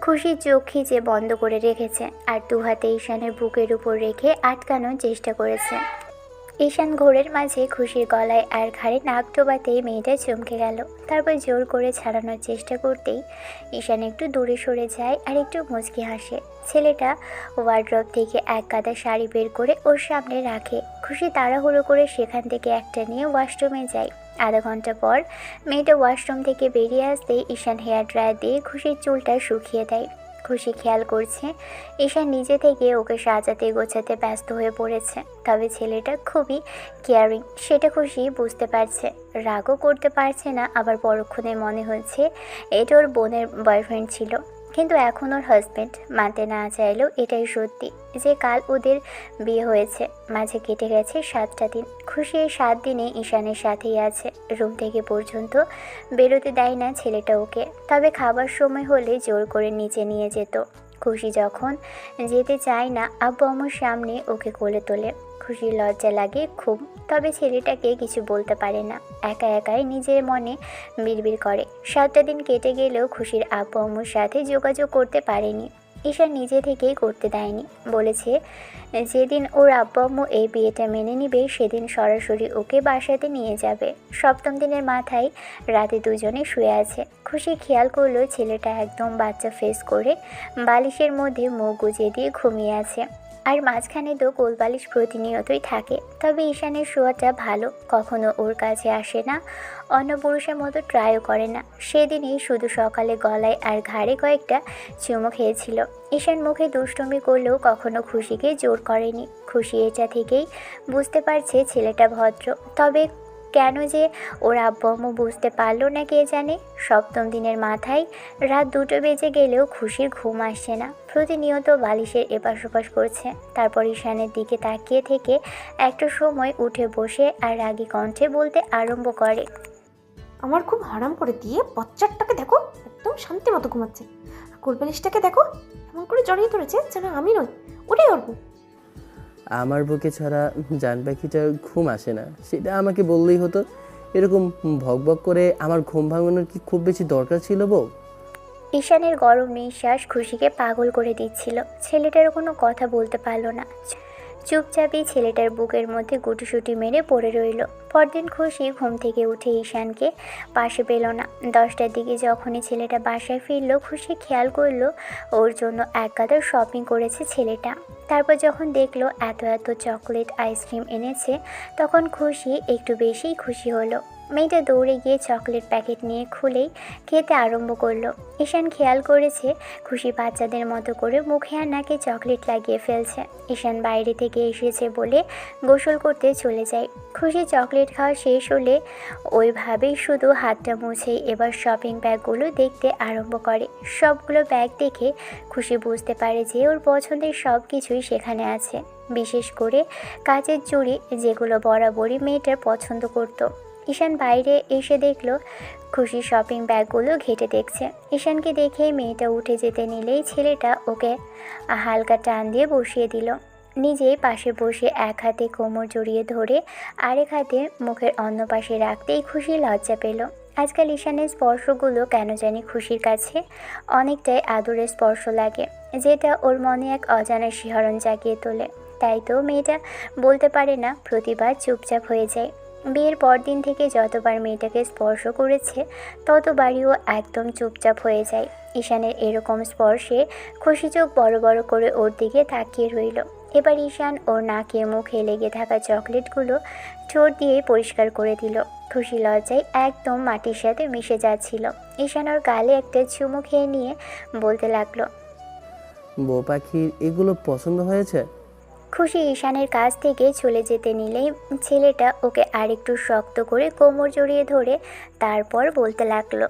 খুশির চোখ খিচে বন্ধ করে রেখেছে আর দুহাতে ঈশানের বুকের উপর রেখে আটকানোর চেষ্টা করেছে। ঈশান ঘোরের মাঝে খুশির গলায় আর ঘাড়ে নাক ডোবাতেই মেয়েটা চমকে গেল। তারপর জোর করে ছাড়ানোর চেষ্টা করতেই ঈশান একটু দূরে সরে যায় আর একটু মুচকি হাসে। ছেলেটা ওয়ার্ড্রপ থেকে এক গাদা শাড়ি বের করে ওর সামনে রাখে। খুশি তাড়াহুড়ো করে সেখান থেকে একটা নিয়ে ওয়াশরুমে যায়। আধা ঘন্টা পর মেয়েটা ওয়াশরুম থেকে বেরিয়ে আসতেই ঈশান হেয়ার ড্রায়ার দিয়ে খুশির চুলটা শুকিয়ে দেয়। খুশি খেয়াল করছে ঈশান নিজে থেকে ওকে সাজাতে গোছাতে ব্যস্ত হয়ে পড়েছে। তবে ছেলেটা খুবই কেয়ারিং, সেটা খুশি বুঝতে পারছে। রাগও করতে পারছে না, আবার পরক্ষণে মনে হচ্ছে এটা ওর বোনের বয়ফ্রেন্ড ছিল, কিন্তু এখন ওর হাজব্যান্ড। মানতে না চাইলেও এটাই সত্যি যে কাল ওদের বিয়ে হয়েছে। মাঝে কেটে গেছে 7টা দিন। খুশি এই 7 দিনে ঈশানের সাথেই আছে। রুম থেকে পর্যন্ত বেরোতে দেয় না ছেলেটা ওকে, তবে খাবার সময় হলে জোর করে নিচে নিয়ে যেত। খুশি যখন যেতে চায় না আব্বু আম্মুর সামনে ওকে কোলে তোলে। খুশির লজ্জা লাগে খুব, তবে ছেলেটাকে কিছু বলতে পারে না। একা একাই নিজের মনে বিড়বিড় করে। 7টা দিন কেটে গেলেও খুশির আব্বু আম্মুর সাথে যোগাযোগ করতে পারেনি। ঈশান নিজে থেকেই করতে দেয়নি, বলেছে যেদিন ওর আব্বু আম্মু এই বিয়েটা মেনে নিবে সেদিন সরাসরি ওকে বাসাতে নিয়ে যাবে। 7ম দিনের মাথায় রাতে দুজনে শুয়ে আছে। খুশি খেয়াল করলো ছেলেটা একদম বাচ্চা ফেস করে বালিশের মধ্যে মুখ গুজে দিয়ে ঘুমিয়ে আছে। আর মাঝখানে তো কোলবালিশ প্রতিনিয়তই থাকে। তবে ঈশানের শোয়াটা ভালো, কখনো ওর কাছে আসে না, অন্য পুরুষের মতো ট্রাইও করে না। সেদিনই শুধু সকালে গলায় আর ঘাড়ে কয়েকটা চুমো খেয়েছিল। ঈশান মুখে দুষ্টুমি করলেও কখনো খুশিকে জোর করেনি। খুশি এটা থেকেই বুঝতে পারছে ছেলেটা ভদ্র। তবে কেন যে ওর আব্বু আম্মু বুঝতে পারলো না কে জানে। সপ্তম দিনের মাথায় রাত 2টো বেজে গেলেও খুশির ঘুম আসছে না। প্রতিনিয়ত বালিশের এপাশ ওপাশ করছে। তারপর ঈশানের দিকে তাকিয়ে থেকে একটা সময় উঠে বসে আর রাগী কণ্ঠে বলতে আরম্ভ করে। আমার খুব হারাম করে দিয়ে বাচ্চাটাকে দেখো, একদম শান্তি মতো ঘুমাচ্ছে। আর কোলবালিশটাকে দেখো, এমন করে জড়িয়ে ধরেছে যেন আমি নই, ওটাই অল্প। আমার বুকে ছাড়া জান পাখিটার ঘুম আসে না, সেটা আমাকে বললেই হতো। এরকম ভকভক করে আমার ঘুম ভাঙানোর কি খুব বেশি দরকার ছিল বউ? ঈশানের গরম নিঃশ্বাস খুশিকে পাগল করে দিচ্ছিল। ছেলেটার কোনো কথা বলতে পারল না। চুপচাপই ছেলেটার বুকের মধ্যে গুটিসুটি মেরে পড়ে রইল। পরদিন খুশি ঘুম থেকে উঠে ঈশানকে পাশে পেল না। 10টার দিকে যখনই ছেলেটা বাসায় ফিরল, খুশি খেয়াল করলো ওর জন্য এক গাদা শপিং করেছে ছেলেটা। তারপর যখন দেখলো এত এত চকলেট আইসক্রিম এনেছে, তখন খুশি একটু বেশিই খুশি হলো। মেয়েটা দৌড়ে গিয়ে চকলেট প্যাকেট নিয়ে খুলেই খেতে আরম্ভ করলো। ঈশান খেয়াল করেছে খুশি বাচ্চাদের মতো করে মুখে আর নাকে চকলেট লাগিয়ে ফেলছে। ঈশান বাইরে থেকে এসেছে বলে গোসল করতে চলে যায়। খুশি চকলেট খাওয়া শেষ হলে ওইভাবেই শুধু হাতটা মুছেই এবার শপিং ব্যাগগুলো দেখতে আরম্ভ করে। সবগুলো ব্যাগ দেখে খুশি বুঝতে পারে যে ওর পছন্দের সব কিছুই সেখানে আছে, বিশেষ করে কাচের চুড়ি, যেগুলো বরাবরই মেয়েটার পছন্দ করতো। ঈশান বাইরে এসে দেখলো খুশি শপিং ব্যাগগুলো ঘেঁটে দেখছে। ঈশানকে দেখে মেয়েটা উঠে যেতে নিলেই ছেলেটা ওকে হালকা টান দিয়ে বসিয়ে দিল। নিজেই পাশে বসে এক হাতে কোমর জড়িয়ে ধরে আরেক হাতে মুখের অন্য পাশে রাখতেই খুশি লজ্জা পেল। আজকাল ঈশানের স্পর্শগুলো কেন জানি খুশির কাছে অনেকটাই আদরের স্পর্শ লাগে, যেটা ওর মনে এক অজানা শিহরণ জাগিয়ে তোলে। তাই তো মেয়েটা বলতে পারে না, প্রতিবার চুপচাপ হয়ে যায়। বিয়ের পরদিন থেকে যতবার মেয়েটাকে স্পর্শ করেছে ততবারই ও একদম চুপচাপ হয়ে যায়। ঈশানের এরকম স্পর্শে খুশি চোখ বড় বড় করে ওর দিকে তাকিয়ে রইল। এবার ঈশান ওর নাকে মুখে লেগে থাকা চকলেটগুলো ঠোঁট দিয়ে পরিষ্কার করে দিল। খুশি লজ্জায় একদম মাটির সাথে মিশে যাচ্ছিল। ঈশান ওর গালে একটা চুমু খেয়ে নিয়ে বলতে লাগলো, বউ পাখির এগুলো পছন্দ হয়েছে? খুশি ঈশানের কাছ থেকে চলে যেতে নিলেই ছেলেটা ওকে আরেকটু শক্ত করে কোমর জড়িয়ে ধরে তারপর বলতে লাগলো,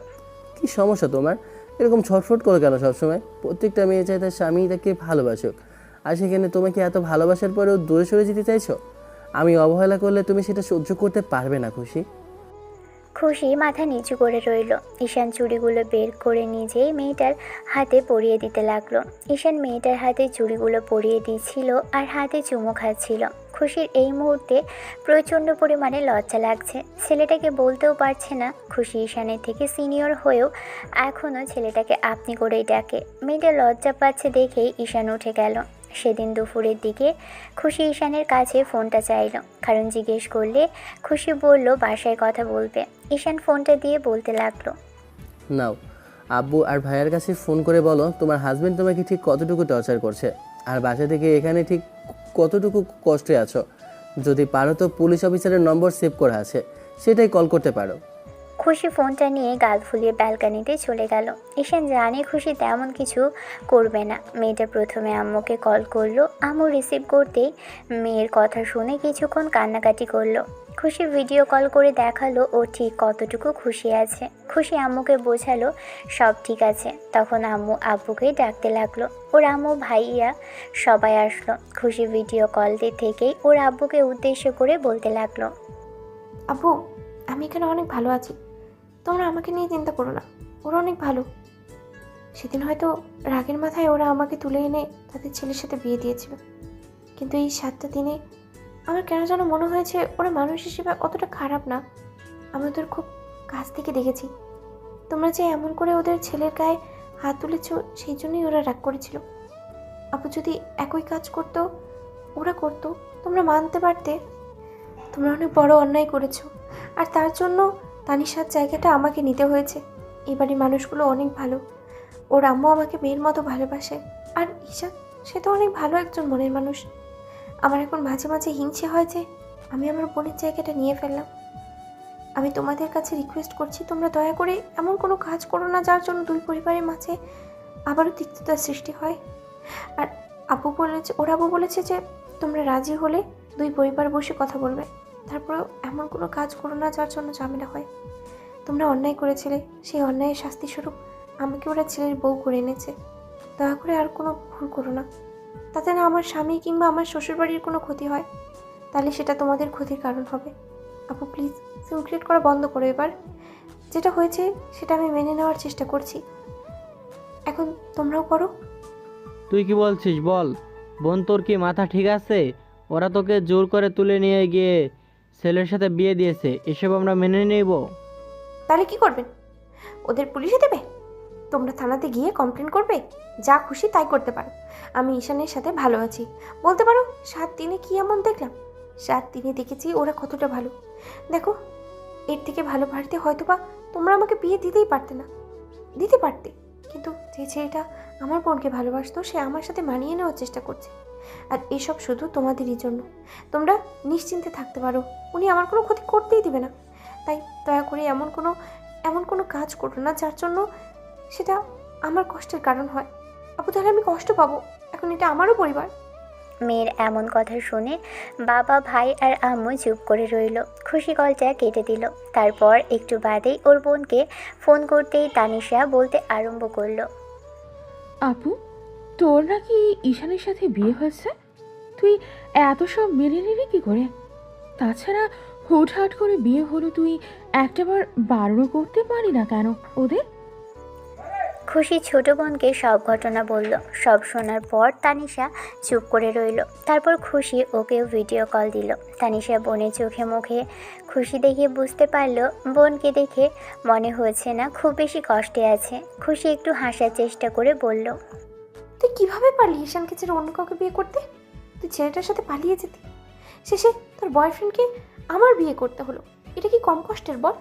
কি সমস্যা তোমার? এরকম ছটফট করো কেন সবসময়? প্রত্যেকটা মেয়ে চায় তার স্বামী তাকে ভালোবাসুক, আর সেখানে তোমাকে এত ভালোবাসার পরেও দূরে সরে যেতে চাইছো? আমি অবহেলা করলে তুমি সেটা সহ্য করতে পারবে না খুশি। খুশি মাথা নিচু করে রইল। ঈশান চুড়িগুলো বের করে নিজেই মেয়েটার হাতে পরিয়ে দিতে লাগলো। ঈশান মেয়েটার হাতে চুড়িগুলো পরিয়ে দিচ্ছিল আর হাতে চুমু খাচ্ছিল। খুশির এই মুহূর্তে প্রচণ্ড পরিমাণে লজ্জা লাগছে। ছেলেটাকে বলতেও পারছে না। খুশি ঈশানের থেকে সিনিয়র হয়েও এখনও ছেলেটাকে আপনি করেই ডাকে। মেয়েটা লজ্জা পাচ্ছে দেখেই ঈশান উঠে গেল। সেদিন দুপুরের দিকে খুশি ঈশানের কাছে ফোনটা চাইল, কারণ জিজ্ঞেস করলে খুশি বলল বাসায় কথা বলবে। ঈশান ফোনটা দিয়ে বলতে লাগলো, নাও, আব্বু আর ভাইয়ার কাছে ফোন করে বলো তোমার হাজবেন্ড তোমাকে ঠিক কতটুকু টর্চার করছে, আর বাসা থেকে এখানে ঠিক কতটুকু কষ্টে আছো। যদি পারো তো পুলিশ অফিসারের নম্বর সেভ করা আছে, সেটাই কল করতে পারো। খুশি ফোনটা নিয়ে গাল ফুলিয়ে ব্যালকানিতে চলে গেল। ঈশান জানে খুশি তেমন কিছু করবে না। মেয়েটা প্রথমে আম্মুকে কল করলো। আম্মু রিসিভ করতেই মেয়ের কথা শুনে কিছুক্ষণ কান্নাকাটি করলো। খুশি ভিডিও কল করে দেখালো ও ঠিক কতটুকু খুশি আছে। খুশি আম্মুকে বোঝালো সব ঠিক আছে। তখন আম্মু আব্বুকে ডাকতে লাগলো। ওর আম্মু ভাইয়া সবাই আসলো। খুশি ভিডিও কলটি থেকেই ওর আব্বুকে উদ্দেশ্য করে বলতে লাগলো, আব্বু, আমি এখানে অনেক ভালো আছি, তোমরা আমাকে নিয়ে চিন্তা করো না, ওরা অনেক ভালো। সেদিন হয়তো রাগের মাথায় ওরা আমাকে তুলে এনে তাদের ছেলের সাথে বিয়ে দিয়েছিল, কিন্তু এই 7টা দিনে আমার কেন যেন মনে হয়েছে ওরা মানুষ হিসেবে অতটা খারাপ না। আমি ওদের খুব কাছ থেকে দেখেছি। তোমরা যে এমন করে ওদের ছেলের গায়ে হাত তুলেছ, সেই জন্যই ওরা রাগ করেছিল। আপু যদি একই কাজ করতো ওরা করতো, তোমরা মানতে পারতে। তোমরা অনেক বড় অন্যায় করেছো, আর তার জন্য তানিশার জায়গাটা আমাকে নিতে হয়েছে। এবারে মানুষগুলো অনেক ভালো। ওর আম্মু আমাকে মেয়ের মতো ভালোবাসে। আর ঈশান, সে তো অনেক ভালো একজন মনের মানুষ। আমার এখন মাঝে মাঝে হিংসে হয় যে আমি আমার বোনের জায়গাটা নিয়ে ফেললাম। আমি তোমাদের কাছে রিকোয়েস্ট করছি, তোমরা দয়া করে এমন কোনো কাজ করো না যার জন্য দুই পরিবারের মাঝে আবারও তিক্ততার সৃষ্টি হয়। আর ওর আব্বু বলেছে যে তোমরা রাজি হলে দুই পরিবার বসে কথা বলবে। তারপরেও এমন কোনো কাজ করো না যার জন্য ঝামেলা হয়। তোমরা অন্যায় করেছিলে, সেই অন্যায়ের শাস্তিস্বরূপ আমাকে ওরা ছেলের বউ করে এনেছে। দয়া করে আর কোনো ভুল করো না, তাতে না আমার স্বামী কিংবা আমার শ্বশুরবাড়ির কোনো ক্ষতি হয়, তাহলে সেটা তোমাদের ক্ষতির কারণ হবে। আপু প্লিজ সিন ক্রিয়েট করা বন্ধ করো এবার। যেটা হয়েছে সেটা আমি মেনে নেওয়ার চেষ্টা করছি, এখন তোমরাও করো। তুই কি বলছিস বল? বোন, তোর কি মাথা ঠিক আছে? ওরা তোকে জোর করে তুলে নিয়ে গিয়ে ছেলের সাথে বিয়ে দিয়েছে, এসব আমরা মেনে নেব? তাহলে কি করবেন? ওদের পুলিশে দেবে? তোমরা থানাতে গিয়ে কমপ্লেন করবে? যা খুশি তাই করতে পারো। আমি ঈশানের সাথে ভালো আছি। বলতে পারো 7 দিনে কি এমন দেখলাম? 7 দিনে দেখেছি ওরা কতটা ভালো। দেখো, এর থেকে ভালো বাড়িতে হয়তো বা তোমরা আমাকে বিয়ে দিতেই পারতে না, দিতে পারতে, কিন্তু যে ছেলেটা আমার বোনকে ভালোবাসতো সে আমার সাথে মানিয়ে নেওয়ার চেষ্টা করছে। আর এসব শুধু তোমাদেরই জন্য। তোমরা নিশ্চিন্তে থাকতে পারো, উনি আমার কোনো ক্ষতি করতেই দিবে না। তাই দয়া করে এমন কোনো কাজ করো না যার জন্য সেটা আমার কষ্টের কারণ হয়। আপু তাহলে আমি কষ্ট পাবো, এখন এটা আমারও পরিবার। মেয়ের এমন কথা শুনে বাবা, ভাই আর আম্মু চুপ করে রইল। খুশি কলটা কেটে দিল। তারপর একটু বাদেই ওর বোনকে ফোন করতেই তানিশা বলতে আরম্ভ করলো, আপু, তোর নাকি ঈশানের সাথে বিয়ে হয়েছে? তুই এত সব মেনে নিলি কি করে? তাছাড়া হুটহাট করে বিয়ে হলো, তুই একটাবার বারণ করতে পারি না কেন ওদের? খুশি ছোট বোনকে সব ঘটনা বলল। সব শোনার পর তানিশা চুপ করে রইল। তারপর খুশি ওকেও ভিডিও কল দিল। তানিশা বোনের চোখে মুখে খুশি দেখে বুঝতে পারল বোনকে দেখে মনে হচ্ছে না খুব বেশি কষ্টে আছে। খুশি একটু হাসার চেষ্টা করে বলল, তুই কিভাবে পারলি ঈশানকে ছেড়ে অন্য কাউকে বিয়ে করতে? তুই ছেলেটার সাথে পালিয়ে যেতি, শেষে তোর বয়ফ্রেন্ডকে আমার বিয়ে করতে হলো। এটা কি কম কষ্টের বল?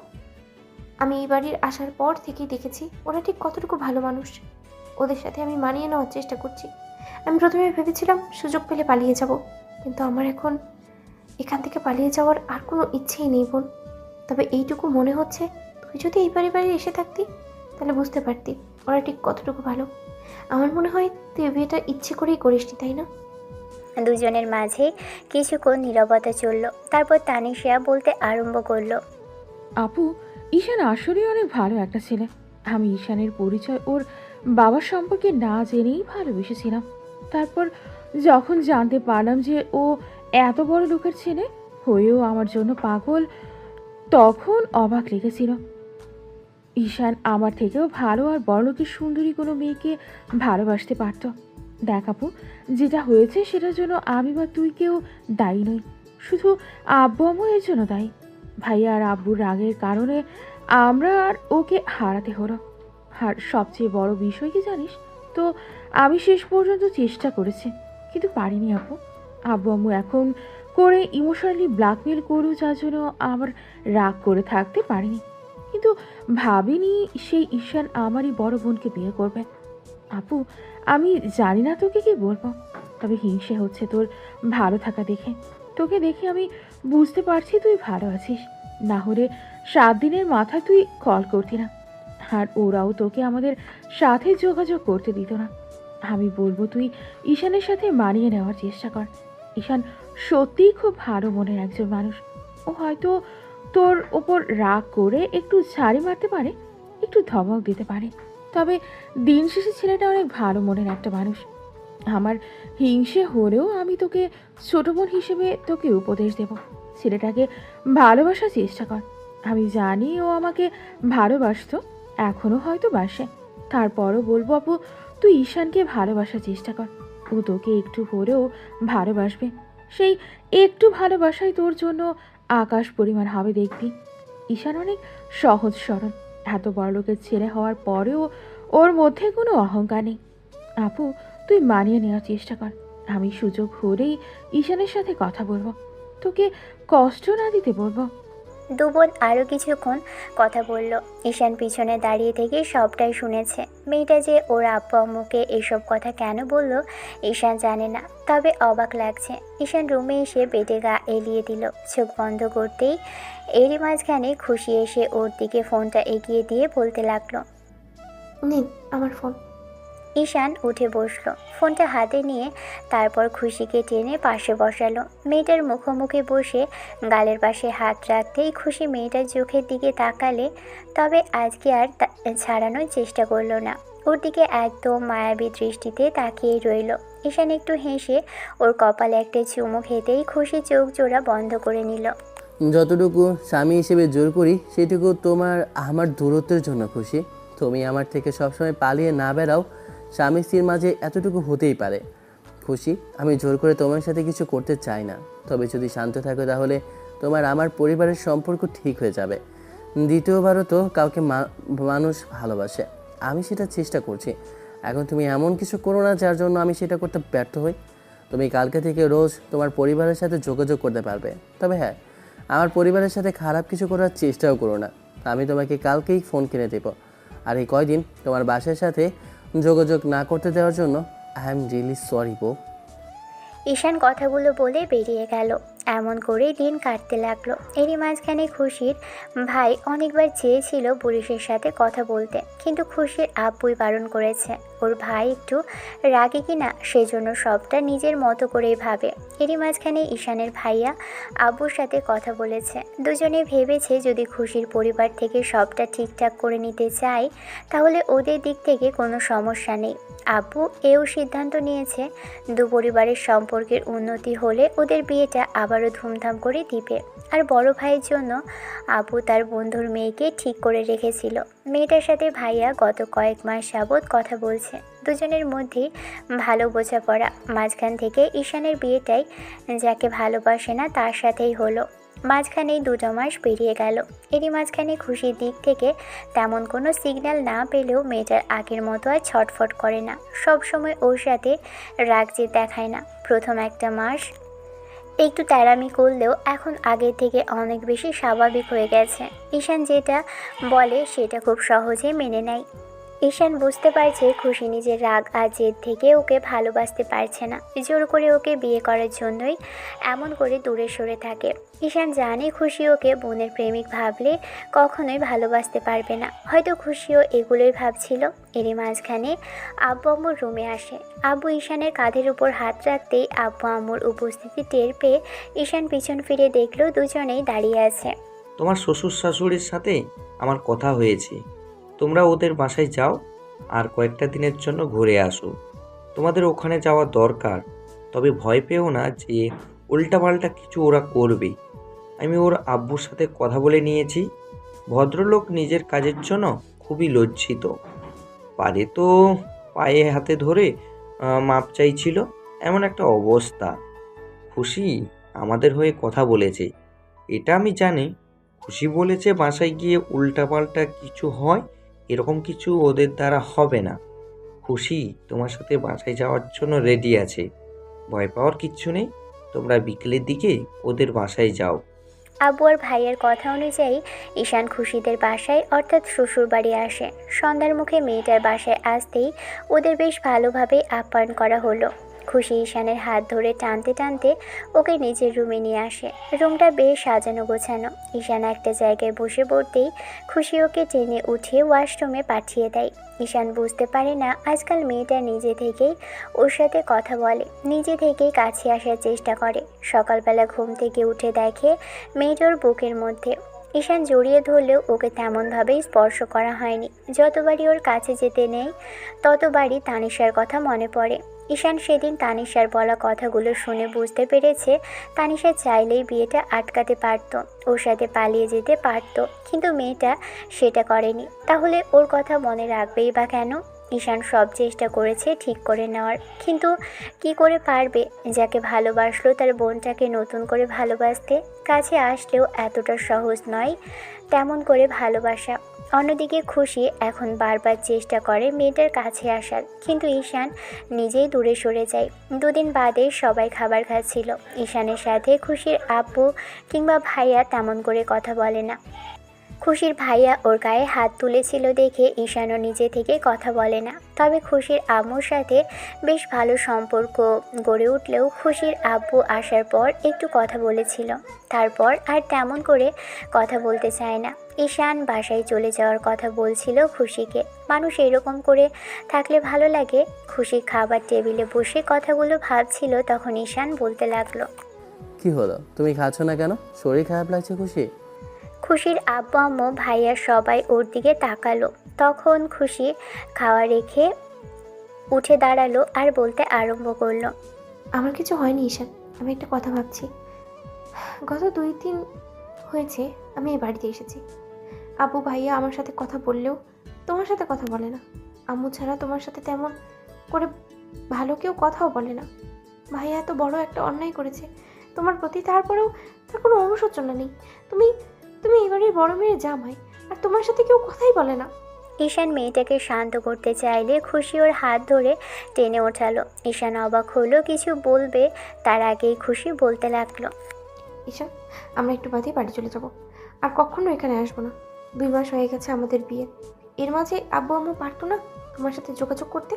আমি এই বাড়ির আসার পর থেকেই দেখেছি ওরা ঠিক কতটুকু ভালো মানুষ। ওদের সাথে আমি মানিয়ে নেওয়ার চেষ্টা করছি। আমি প্রথমে ভেবেছিলাম সুযোগ পেলে পালিয়ে যাব, কিন্তু আমার এখন এখান থেকে পালিয়ে যাওয়ার আর কোনো ইচ্ছেই নেই বোন। তবে এইটুকু মনে হচ্ছে, তুই যদি এই বাড়ি এসে থাকতি তাহলে বুঝতে পারতি ওরা ঠিক কতটুকু ভালো। আমার মনে হয় তুই এই বিয়েটা ইচ্ছে করেই করিসনি, তাই না? দুজনের মাঝে কিছুক্ষণ নীরবতা চলল। তারপর তানিশা বলতে আরম্ভ করলো, আপু, ঈশান আসলেই অনেক ভালো একটা ছেলে। আমি ঈশানের পরিচয় ওর বাবার সম্পর্কে না জেনেই ভালোবেসেছিলাম। তারপর যখন জানতে পারলাম যে ও এত বড় লোকের ছেলে হয়েও আমার জন্য পাগল, তখন অবাক লেগেছিল। ঈশান আমার থেকেও ভালো আর বড় লোকের সুন্দরী কোনো মেয়েকে ভালোবাসতে পারত। দেখ আপু, যেটা হয়েছে সেটার জন্য আমি বা তুই কেউ দায়ী নই, শুধু আব্বু আম্মু এর জন্য দায়ী। ভাইয়া আর আব্বুর রাগের কারণে আমরা আর ওকে হারাতে হলো। আর সবচেয়ে বড় বিষয় কি জানিস তো, আমি শেষ পর্যন্ত চেষ্টা করেছি কিন্তু পারিনি আপু। আব্বু আম্মু এখন করে ইমোশনালি ব্ল্যাকমেল করুক, যার জন্য আমার রাগ করে থাকতে পারিনি। কিন্তু ভাবিনি সেই ঈশান আমারই বড় বোনকে বিয়ে করবে। আপু, আমি জানি না তোকে কি বলবো, তবে হিংসে হচ্ছে তোর ভালো থাকা দেখে। তোকে দেখে আমি বুঝতে পারছি তুই ভালো আছিস, না হলে 7 দিনের মাথায় তুই কল করতি না। আর ওরাও তোকে আমাদের সাথে যোগাযোগ করতে দিত না। আমি বলবো তুই ঈশানের সাথে মানিয়ে নেওয়ার চেষ্টা কর। ঈশান সত্যিই খুব ভালো মনের একজন মানুষ। ও হয়তো তোর ওপর রাগ করে একটু ঝাড়ি মারতে পারে, একটু ধমক দিতে পারে, তবে দিন শেষে ছেলেটা অনেক ভালো মনের একটা মানুষ। আমার হিংসে হলেও আমি তোকে ছোট বোন হিসেবে তোকে উপদেশ দেব, ছেলেটাকে ভালোবাসার চেষ্টা কর। আমি জানি ও আমাকে ভালোবাসতো, এখনও হয়তো বাসে। তারপরও বলবো আপু, তুই ঈশানকে ভালোবাসার চেষ্টা কর। ও তোকে একটু হলেও ভালোবাসবে। সেই একটু ভালোবাসাই তোর জন্য আকাশ পরিমাণ হবে, দেখবি। ঈশান অনেক সহজ সরল, এত বড় লোকের ছেলে হওয়ার পরেও ওর মধ্যে কোনো অহংকার নেই। আপু, তুই মানিয়ে নেওয়ার চেষ্টা কর। আমি সুযোগ হলেই ঈশানের সাথে কথা বলবো, তোকে কষ্ট না দিতে বলবো। দু বোন আরও কিছুক্ষণ কথা বলল। ঈশান পিছনে দাঁড়িয়ে থেকে সবটাই শুনেছে। মেয়েটা যে ওর আব্বু আম্মুকে এসব কথা কেন বলল ঈশান জানে না, তবে অবাক লাগছে। ঈশান রুমে এসে বেডে গা এলিয়ে দিল। চোখ বন্ধ করতেই এরই মাঝখানে খুশি এসে ওর দিকে ফোনটা এগিয়ে দিয়ে বলতে লাগলো, নিন আমার ফোন। ঈশান উঠে বসলো, ফোনটা হাতে নিয়ে তারপর খুশিকে টেনে পাশে বসালো। মেয়েটার মুখোমুখি বসে গালের পাশে হাত রাখতেই খুশি মেয়েটার চোখের দিকে তাকালে, তবে আজকে আর ছাড়ানোর চেষ্টা করলো না। ওর দিকে একদম মায়াবী দৃষ্টিতে তাকিয়েই রইল। ঈশান একটু হেসে ওর কপালে একটা চুমু খেতেই খুশি চোখ জোড়া বন্ধ করে নিল। যতটুকু স্বামী হিসেবে জোর করি সেটুকু তোমার আমার দূরত্বের জন্য খুশি। তুমি আমার থেকে সবসময় পালিয়ে না বেড়াও, স্বামী স্ত্রীর মাঝে এতটুকু হতেই পারে। খুশি, আমি জোর করে তোমার সাথে কিছু করতে চাই না, তবে যদি শান্ত থাকো তাহলে তোমার আমার পরিবারের সম্পর্ক ঠিক হয়ে যাবে। দ্বিতীয়বারও তো কাউকে মানুষ ভালোবাসে, আমি সেটা চেষ্টা করছি। এখন তুমি এমন কিছু করো না যার জন্য আমি সেটা করতে ব্যর্থ হই। তুমি কালকে থেকে রোজ তোমার পরিবারের সাথে যোগাযোগ করতে পারবে, তবে হ্যাঁ, আমার পরিবারের সাথে খারাপ কিছু করার চেষ্টাও করো না। আমি তোমাকে কালকেই ফোন কিনে দেব। আর এই কয়দিন তোমার বাসার সাথে যোগাযোগ না করতে দেওয়ার জন্য আই এম রিয়েলি সরি বউ। ঈশান কথাগুলো বলে বেরিয়ে গেল। এমন করেই দিন কাটতে লাগলো। এরই মাঝখানে খুশির ভাই অনেকবার চেয়েছিল পুলিশের সাথে কথা বলতে, কিন্তু খুশির আব্বুই বারণ করেছে। ওর ভাই একটু রাগে কিনা সেজন্য সবটা নিজের মতো করেই ভাবে। এরই মাঝখানে ঈশানের ভাইয়া আব্বুর সাথে কথা বলেছে। দুজনে ভেবেছে যদি খুশির পরিবার থেকে সবটা ঠিকঠাক করে নিতে চায় তাহলে ওদের দিক থেকে কোনো সমস্যা নেই। আব্বু এও সিদ্ধান্ত নিয়েছে দু পরিবারের সম্পর্কের উন্নতি হলে ওদের বিয়েটা আবারও ধুমধাম করে দিবে। আর বড় ভাইয়ের জন্য আব্বু তার বন্ধুর মেয়েকে ঠিক করে রেখেছিল। মেয়েটার সাথে ভাইয়া গত কয়েক মাস যাবৎ কথা বলছে। দুজনের মধ্যেই ভালো বোঝাপড়া। মাঝখান থেকে ঈশানের বিয়েটাই যাকে ভালোবাসে না তার সাথেই হলো। মাঝখানেই 2 মাস পেরিয়ে গেল। এরই মাঝখানে খুশির দিক থেকে তেমন কোনো সিগন্যাল না পেলেও মেয়েটার আগের মতো আর ছটফট করে না। সব সময় ওর সাথে রাগ যে দেখায় না। প্রথম 1 মাস একটু তেড়ামি করলেও এখন আগের থেকে অনেক বেশি স্বাভাবিক হয়ে গেছে। ঈশান যেটা বলে সেটা খুব সহজেই মেনে নেয়। ঈশান বুঝতে পারছে খুশি নিজের রাগ আর জেদ থেকে ওকে ভালোবাসতে পারছে না। জোর করে ওকে বিয়ে করার জন্যই এমন করে দূরে সরে থাকে। ঈশান জানে খুশি ওকে বোনের প্রেমিক ভাবলে কখনোই ভালোবাসতে পারবে না। হয়তো খুশিও এগুলোই ভাবছিল। এরই মাঝখানে আব্বু আম্মুর রুমে আসে। আব্বু ঈশানের কাঁধের উপর হাত রাখতেই আব্বু আম্মুর উপস্থিতি টের পেয়ে ঈশান পিছন ফিরে দেখলো দুজনেই দাঁড়িয়ে আছে। তোমার শ্বশুর শাশুড়ির সাথে আমার কথা হয়েছে, তোমরা ওদের বাসায় যাও আর কয়েকটা দিনের জন্য ঘুরে আসো। তোমাদের ওখানে যাওয়া দরকার, তবে ভয় পেও না যে উল্টাপাল্টা কিছু ওরা করবে। আমি ওর আব্বুর সাথে কথা বলে নিয়েছি। ভদ্রলোক নিজের কাজের জন্য খুবই লজ্জিত। পারে তো পায়ে হাতে ধরে মাপ চাইছিল, এমন একটা অবস্থা। খুশি আমাদের হয়ে কথা বলেছে, এটা আমি জানি। খুশি বলেছে বাসায় গিয়ে উল্টাপাল্টা কিছু হয় এরকম কিছু ওদের দ্বারা হবে না। খুশি তোমার সাথে বাসায় যাওয়ার জন্য রেডি আছে, ভয় পাওয়ার কিচ্ছু নেই। তোমরা বিকেলের দিকে ওদের বাসায় যাও। আব্বু আর ভাইয়ের কথা অনুযায়ী ঈশান খুশিদের বাসায় অর্থাৎ শ্বশুর বাড়ি আসে। সন্ধ্যার মুখে মেয়েটার বাসায় আসতেই ওদের বেশ ভালোভাবেই আপ্যায়ন করা হলো। খুশি ঈশানের হাত ধরে টানতে টানতে ওকে নিজের রুমে নিয়ে আসে। রুমটা বেশ সাজানো গোছানো। ঈশান একটা জায়গায় বসে পড়তেই খুশি ওকে টেনে উঠিয়ে ওয়াশরুমে পাঠিয়ে দেয়। ঈশান বুঝতে পারে না আজকাল মেয়েটা নিজে থেকেই ওর সাথে কথা বলে, নিজে থেকেই কাছে আসার চেষ্টা করে। সকালবেলা ঘুম থেকে উঠে দেখে মেয়েটার বুকের মধ্যে। ঈশান জড়িয়ে ধরলেও ওকে তেমনভাবেই স্পর্শ করা হয়নি। যতবারই ওর কাছে যেতে নেই ততবারই তানিশার কথা মনে পড়ে। ঈশান সেদিন তানিশার বলা কথাগুলো শুনে বুঝতে পেরেছে তানিশা চাইলেই বিয়েটা আটকাতে পারত, ওর সাথে পালিয়ে যেতে পারত, কিন্তু মেয়েটা সেটা করেনি। তাহলে ওর কথা মনে রাখবেই বা কেন? ঈশান সব চেষ্টা করেছে ঠিক করে নেওয়ার, কিন্তু কি করে পারবে? যাকে ভালোবাসলো তার বোনটাকে নতুন করে ভালোবাসতে। কাছে আসলেও এতটা সহজ নয় তেমন করে ভালোবাসা। অন্যদিকে খুশি এখন বারবার চেষ্টা করে মেয়েটার কাছে আসার, কিন্তু ঈশান নিজেই দূরে সরে যায়। দুদিন বাদে সবাই খাবার খাচ্ছিল। ঈশানের সাথে খুশির আব্বু কিংবা ভাইয়া তেমন করে কথা বলে না। খুশির ভাইয়া ওর গায়ে হাত তুলেছিল দেখে ঈশানও নিজে থেকে কথা বলে না। তবে খুশির আম্মুর সাথে বেশ ভালো সম্পর্ক গড়ে উঠলেও খুশির আব্বু আসার পর একটু কথা বলেছিল, তারপর আর তেমন করে কথা বলতে চায় না। ঈশান বাসায় চলে যাওয়ার কথা বলছিল খুশিকে। মানুষ এরকম করে থাকলে ভালো লাগে। খুশি খাবার টেবিলে বসে কথাগুলো ভাবছিল, তখন ঈশান বলতে লাগলো, কি হলো, তুমি খাচ্ছ না কেন? শরীর খারাপ লাগছে খুশি? খুশির আব্বু আম্মু ভাইয়া সবাই ওর দিকে তাকালো। তখন খুশি খাওয়া রেখে উঠে দাঁড়ালো আর বলতে আরম্ভ করলো, আমার কিছু হয়নি ঈশান, আমি একটা কথা ভাবছি। গত 2 দিন হয়েছে আমি এই বাড়িতে এসেছি। আব্বু ভাইয়া আমার সাথে কথা বললেও তোমার সাথে কথা বলে না। আম্মু ছাড়া তোমার সাথে তেমন করে ভালো কেউ কথাও বলে না। ভাইয়া এত বড় একটা অন্যায় করেছে তোমার প্রতি, তারপরেও তার কোনো অনুশোচনা নেই। তুমি তুমি এই বাড়ির বড় মেয়ের জামাই, আর তোমার সাথে কেউ কথাই বলে না। ঈশান মেয়েটাকে শান্ত করতে চাইলে খুশি ওর হাত ধরে টেনে ওঠালো। ঈশান অবাক হলো, কিছু বলবে তার আগেই খুশি বলতে লাগলো, ঈশান, আমরা একটু বাদেই বাড়ি চলে যাব, আর কখনো এখানে আসবো না। 2 মাস হয়ে গেছে আমাদের বিয়ে। এর মাঝে আব্বু আম্মু পারতো না তোমার সাথে যোগাযোগ করতে?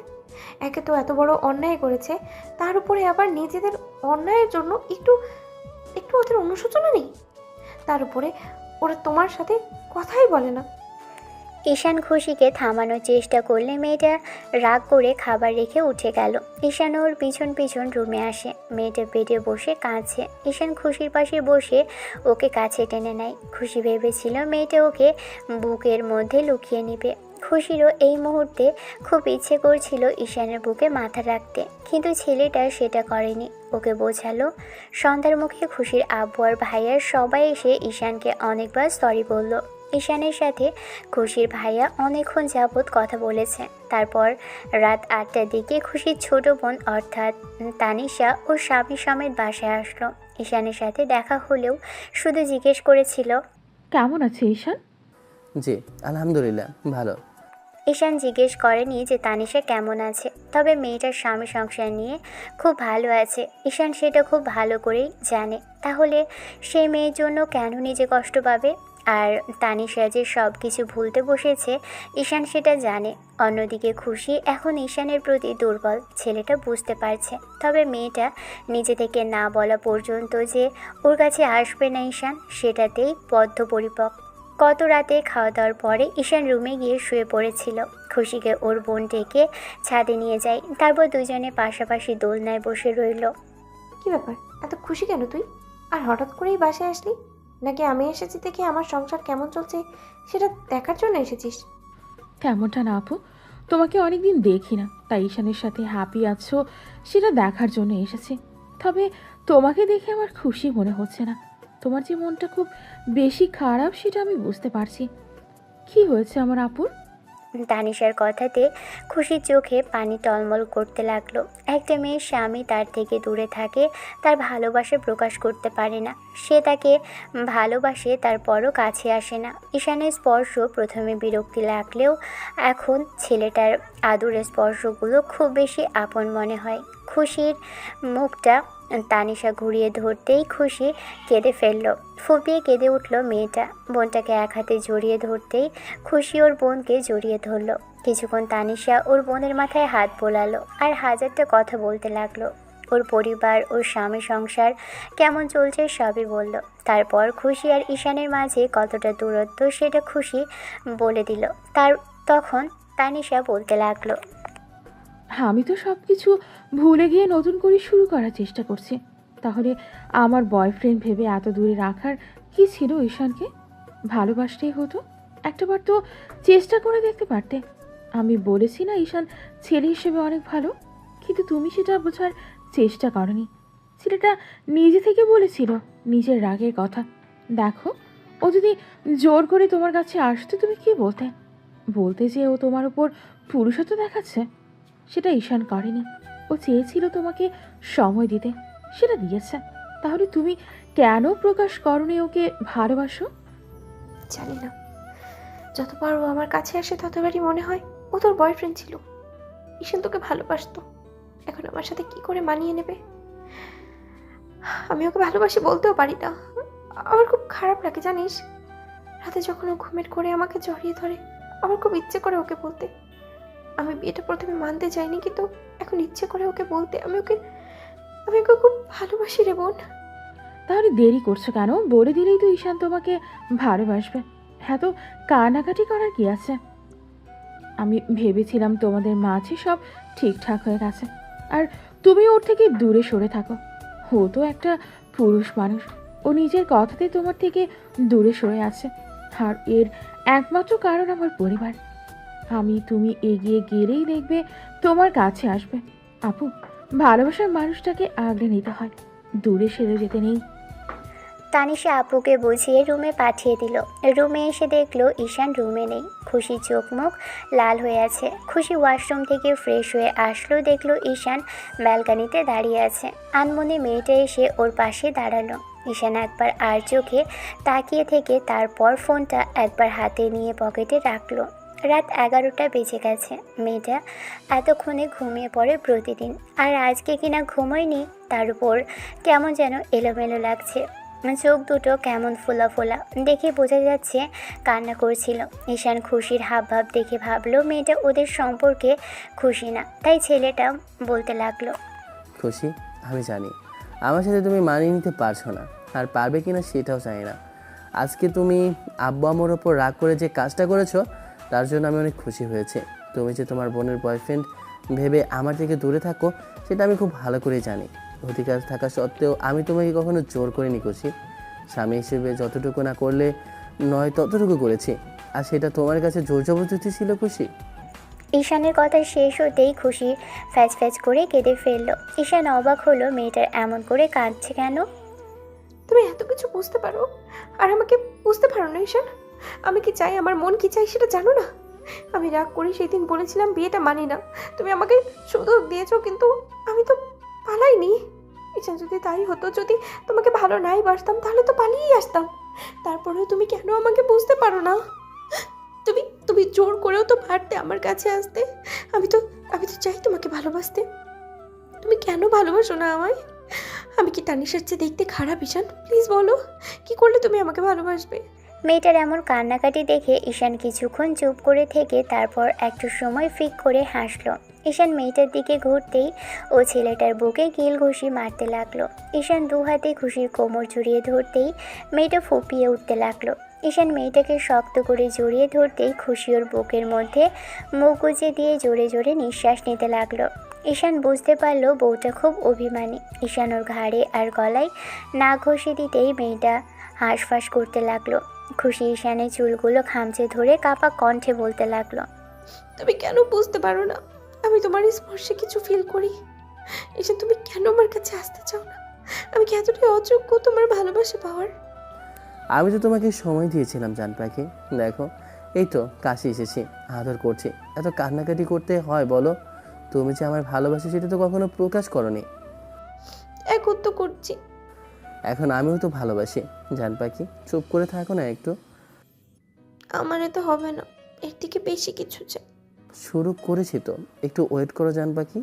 একে তো এত বড় অন্যায় করেছে, তার উপরে আবার নিজেদের অন্যায়ের জন্য একটু একটু ওদের অনুশোচনা নেই। তার উপরে ওরা তোমার সাথে কথাই বলে না। ঈশান খুশিকে থামানোর চেষ্টা করলে মেয়েটা রাগ করে খাবার রেখে উঠে গেল। ঈশান ওর পিছন পিছন রুমে আসে। মেয়েটা বেডে বসে কাঁদছে। ঈশান খুশির পাশে বসে ওকে কাছে টেনে নেয়। খুশি ভেবেছিল মেয়েটা ওকে বুকের মধ্যে লুকিয়ে নেবে। খুশিরও এই মুহূর্তে খুব ইচ্ছে করছিল ঈশানের বুকে মাথা রাখতে, কিন্তু ছেলেটা সেটা করেনি। ওকে বোঝালো। সন্ধ্যার মুখে খুশির আব্বু আর ভাইয়ার সবাই এসে ঈশানকে অনেকবার সরি বলল। ঈশানের সাথে খুশির ভাইয়া অনেকক্ষণ যাবৎ কথা বলেছে। তারপর রাত 8টার দিকে খুশির ছোট বোন অর্থাৎ তানিশা ওর স্বামী সমেত বাসায় আসলো। ঈশানের সাথে দেখা হলেও শুধু জিজ্ঞেস করেছিল, কেমন আছে ঈশান? জি আলহামদুলিল্লাহ ভালো। ঈশান জিজ্ঞেস করেনি যে তানিশা কেমন আছে, তবে মেয়েটার স্বামী সংসার নিয়ে খুব ভালো আছে। ঈশান সেটা খুব ভালো করেই জানে। তাহলে সেই মেয়ের জন্য কেন নিজে কষ্ট পাবে? আর তানিশা যে সব কিছু ভুলতে বসেছে ঈশান সেটা জানে। অন্যদিকে খুশি এখন ঈশানের প্রতি দুর্বল, ছেলেটা বুঝতে পারছে। তবে মেয়েটা নিজে থেকে না বলা পর্যন্ত যে ওর কাছে আসবে না ঈশান, সেটাতেই বদ্ধপরিপক। কত রাতে খাওয়া দাওয়ার পরে ঈশান রুমে গিয়ে শুয়ে পড়েছিল। খুশিকে ওর বোন ডেকে ছাদে নিয়ে যায়। তারপর দুজনে পাশাপাশি দোলনায় বসে রইল। কি ব্যাপার, এত খুশি কেন তুই? আর হঠাৎ করেই বাসায় আসলি? নাকি আমি এসেছি দেখে আমার সংসার কেমন চলছে সেটা দেখার জন্য এসেছিস? তেমনটা না আপু, তোমাকে অনেকদিন দেখি না, তাই ঈশানের সাথে হ্যাপি আছো সেটা দেখার জন্য এসেছি। তবে তোমাকে দেখে আমার খুশি মনে হচ্ছে না। তোমার যে মনটা খুব বেশি খারাপ সেটা আমি বুঝতে পারছি। কি হয়েছে আমার আপুর? তানিশার কথাতে খুশির চোখে পানি টলমল করতে লাগলো। একটা মেয়ের স্বামী তার থেকে দূরে থাকে, তার ভালোবাসা প্রকাশ করতে পারে না। সে তাকে ভালোবাসে, তারপরও কাছে আসে না। ঈশানের স্পর্শ প্রথমে বিরক্তি লাগলেও এখন ছেলেটার আদুরে স্পর্শগুলো খুব বেশি আপন মনে হয়। খুশির মুখটা তানিশা ঘুরিয়ে ধরতেই খুশি কেঁদে ফেলল। ফুপিয়ে কেঁদে উঠল মেয়েটা। বোনটাকে এক হাতে জড়িয়ে ধরতেই খুশি ওর বোনকে জড়িয়ে ধরল। কিছুক্ষণ তানিশা ওর বোনের মাথায় হাত বোলালো আর হাজারটা কথা বলতে লাগলো। ওর পরিবার, ওর স্বামী সংসার কেমন চলছে সবই বলল। তারপর খুশি আর ঈশানের মাঝে কতটা দূরত্ব সেটা খুশি বলে দিল। তখন তানিশা বলতে লাগলো, আমি তো সব কিছু ভুলে গিয়ে নতুন করে শুরু করার চেষ্টা করছি। তাহলে আমার বয়ফ্রেন্ড ভেবে এত দূরে রাখার কি ছিল? ঈশানকে ভালোবাসতেই হতো। একটাবার তো চেষ্টা করে দেখতে পারতে। আমি বলেছি না ঈশান ছেলে হিসেবে অনেক ভালো, কিন্তু তুমি সেটা বোঝার চেষ্টা করনি। ছেলেটা নিজে থেকে বলেছিল নিজের রাগের কথা। দেখো, ও যদি জোর করে তোমার কাছে আসতো তুমি কি বলতে? বলতে যে ও তোমার উপর পুরুষত্ব দেখাচ্ছে। সেটা ঈশান করেনি। ও চেয়েছিল তোমাকে সময় দিতে, সেটা দিয়েছে। তাহলে তুমি কেন প্রকাশ করনি ওকে ভালোবাসো? জানি না, যতবার ও আমার কাছে আসে ততবারই মনে হয় ও তোর বয়ফ্রেন্ড ছিল। ঈশান তোকে ভালোবাসতো, এখন আমার সাথে কি করে মানিয়ে নেবে? আমি ওকে ভালোবাসি বলতেও পারি না। আমার খুব খারাপ লাগে জানিস। রাতে যখন ও ঘুমের করে আমাকে জড়িয়ে ধরে, আমার খুব ইচ্ছে করে ওকে বলতে। আমি বিয়েটা প্রথমে মানতে চাইনি, কিন্তু এখন ইচ্ছে করে ওকে বলতে আমি ওকে খুব ভালোবাসি রে বোন। তাহলে দেরি করছো কেন? বলে দিলেই তো ঈশান তোমাকে ভালোবাসবে। হ্যাঁ, তো কানাকাটি করার কি আছে? আমি ভেবেছিলাম তোমাদের মাঝে সব ঠিকঠাক হয়ে গেছে, আর তুমি ওর থেকে দূরে সরে থাকো। ও তো একটা পুরুষ মানুষ, ও নিজের কথাতে তোমার থেকে দূরে সরে আছে। আর এর একমাত্র কারণ আমার পরিবার। তুমি এগিয়ে গেলেই দেখবে তোমার কাছে আসবে। আপু, ভালোবাসার মানুষটাকে আগলে নিতে হয়, দূরে সরে যেতে নেই। তানিশা আপুকে বুঝিয়ে রুমে পাঠিয়ে দিল। রুমে এসে দেখলো ঈশান রুমে নেই। খুশি চোখ মুখ লাল হয়ে আছে। খুশি ওয়াশরুম থেকে ফ্রেশ হয়ে আসলো, দেখলো ঈশান ব্যালকানিতে দাঁড়িয়ে আছে। আনমনে মেয়েটা এসে ওর পাশে দাঁড়ালো। ঈশান একবার আর চোখে তাকিয়ে থেকে তারপর ফোনটা একবার হাতে নিয়ে পকেটে রাখলো। রাত 11টা বেজে গেছে। মেয়েটা এতক্ষণে ঘুমিয়ে পড়ে প্রতিদিন, আর আজকে কিনা ঘুমোয়নি। তার উপর কেমন যেন এলোমেলো লাগছে। চোখ দুটো কেমন ফোলা ফোলা, দেখে বোঝা যাচ্ছে কান্না করছিল। ঈশান খুশির হাবভাব দেখে ভাবলো মেয়েটা ওদের সম্পর্কে খুশি না, তাই ছেলেটা বলতে লাগলো, খুশি, আমি জানি আমার সাথে তুমি মানিয়ে নিতে পারছো না, আর পারবে কিনা সেটাও জানি না। আজকে তুমি আব্বু আমার ওপর রাগ করে যে কাজটা করেছো, তার জন্য আমি অনেক খুশি হয়েছি। তুমি যে তোমার বোনের বয়ফ্রেন্ড ভেবে আমার থেকে দূরে থাকো, সেটা আমি খুব ভালো করেই জানি। অধিকার থাকা সত্ত্বেও আমি তোমাকে কখনো জোর করিনি খুশি। স্বামী হিসেবে যতটুকু না করলে নয় ততটুকু করেছি, আর সেটা তোমার কাছে জোর জবরদস্তি ছিল খুশি। ঈশানের কথা শেষ হতেই খুশি ফ্যাচ ফ্যাচ করে কেঁদে ফেললো। ঈশান অবাক হলো, মেয়েটার এমন করে কাঁদছে কেন? তুমি এত কিছু বুঝতে পারো আর আমাকে বুঝতে পারো না ঈশান? আমি কি চাই, আমার মন কি চাই সেটা জানো না? আমি রাগ করে সেই দিন বলেছিলাম বিয়েটা মানি না। তুমি আমাকে সুযোগ দিয়েছো, কিন্তু আমি তো পালাইনি। ঈশান, যদি তাই হতো, যদি তোমাকে ভালো নাই বাসতাম, তাহলে তো পালিয়েই আসতাম। তারপরেও তুমি কেন আমাকে বুঝতে পারো না? তুমি তুমি জোর করেও তো পারতে আমার কাছে আসতে। আমি তো চাই তোমাকে ভালোবাসতে। তুমি কেন ভালোবাসো না আমায়? আমি কি তানিশার চেয়ে দেখতে খারাপ ঈশান? প্লিজ বলো, কি করলে তুমি আমাকে ভালোবাসবে? মেয়েটার এমন কান্নাকাটি দেখে ঈশান কিছুক্ষণ চুপ করে থেকে তারপর একটু সময় ফিক করে হাসলো। ঈশান মেয়েটার দিকে ঘুরতেই ও ছেলেটার বুকে কিল ঘুষি মারতে লাগলো। ঈশান দু হাতে খুশির কোমর জড়িয়ে ধরতেই মেয়েটা ফুপিয়ে উঠতে লাগলো। ঈশান মেয়েটাকে শক্ত করে জড়িয়ে ধরতেই খুশি ওর বুকের মধ্যে মুখ গুজে দিয়ে জোরে জোরে নিঃশ্বাস নিতে লাগলো। ঈশান বুঝতে পারলো বউটা খুব অভিমানী। ঈশান ওর ঘাড়ে আর গলায় নাক ঘষে দিতেই মেয়েটা হাঁসফাঁস করতে লাগলো। খুশি ঈশানের চুলগুলো খামচে ধরে কাপা কণ্ঠে বলতে লাগলো, তুমি কেন বুঝতে পারো না? আমি তোমার স্পর্শে কিছু ফিল করি। ঈশান, তুমি কেন আমার কাছে আসতে চাও না? আমি কি এতটাই অযোগ্য তোমার ভালোবাসা পাওয়ার? আমি তো তোমাকে সময় দিয়েছিলাম জান পাখি। দেখো, এই তো কাছে এসেছি, আদর করছি। এত কান্নাকাটি করতে হয় বলো? তুমি যে আমার ভালোবাসা সেটা তো কখনো প্রকাশ করনি। এখন তো করছি। এখন আমিও তো ভালোবাসি জান পাখি, চুপ করে থাকো না একটু। আমার তো হবে না, এর থেকে বেশি কিছু চাই। শুরু করেছি তো, একটু ওয়েট করো জান পাখি।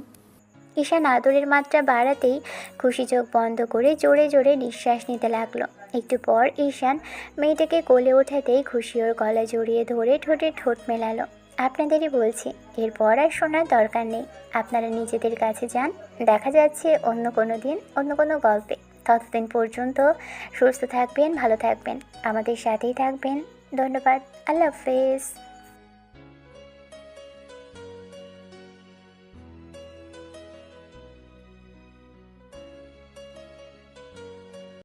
ঈশান আদরের মাত্রা বাড়াতেই খুশি চোখ বন্ধ করে জোরে জোরে নিঃশ্বাস নিতে লাগলো। একটু পর ঈশান মেয়েটাকে কোলে ওঠাতেই খুশি ওর গলা জড়িয়ে ধরে ঠোঁটে ঠোঁট মেলালো। আপনাদেরই বলছি, এরপর আর শোনার দরকার নেই। আপনারা নিজেদের কাছে যান। দেখা যাচ্ছে অন্য কোনো দিন অন্য কোনো গল্পে। ততদিন পর্যন্ত সুস্থ থাকবেন, ভালো থাকবেন, আমাদের সাথেই থাকবেন। ধন্যবাদ। আল্লাহ হাফেজ।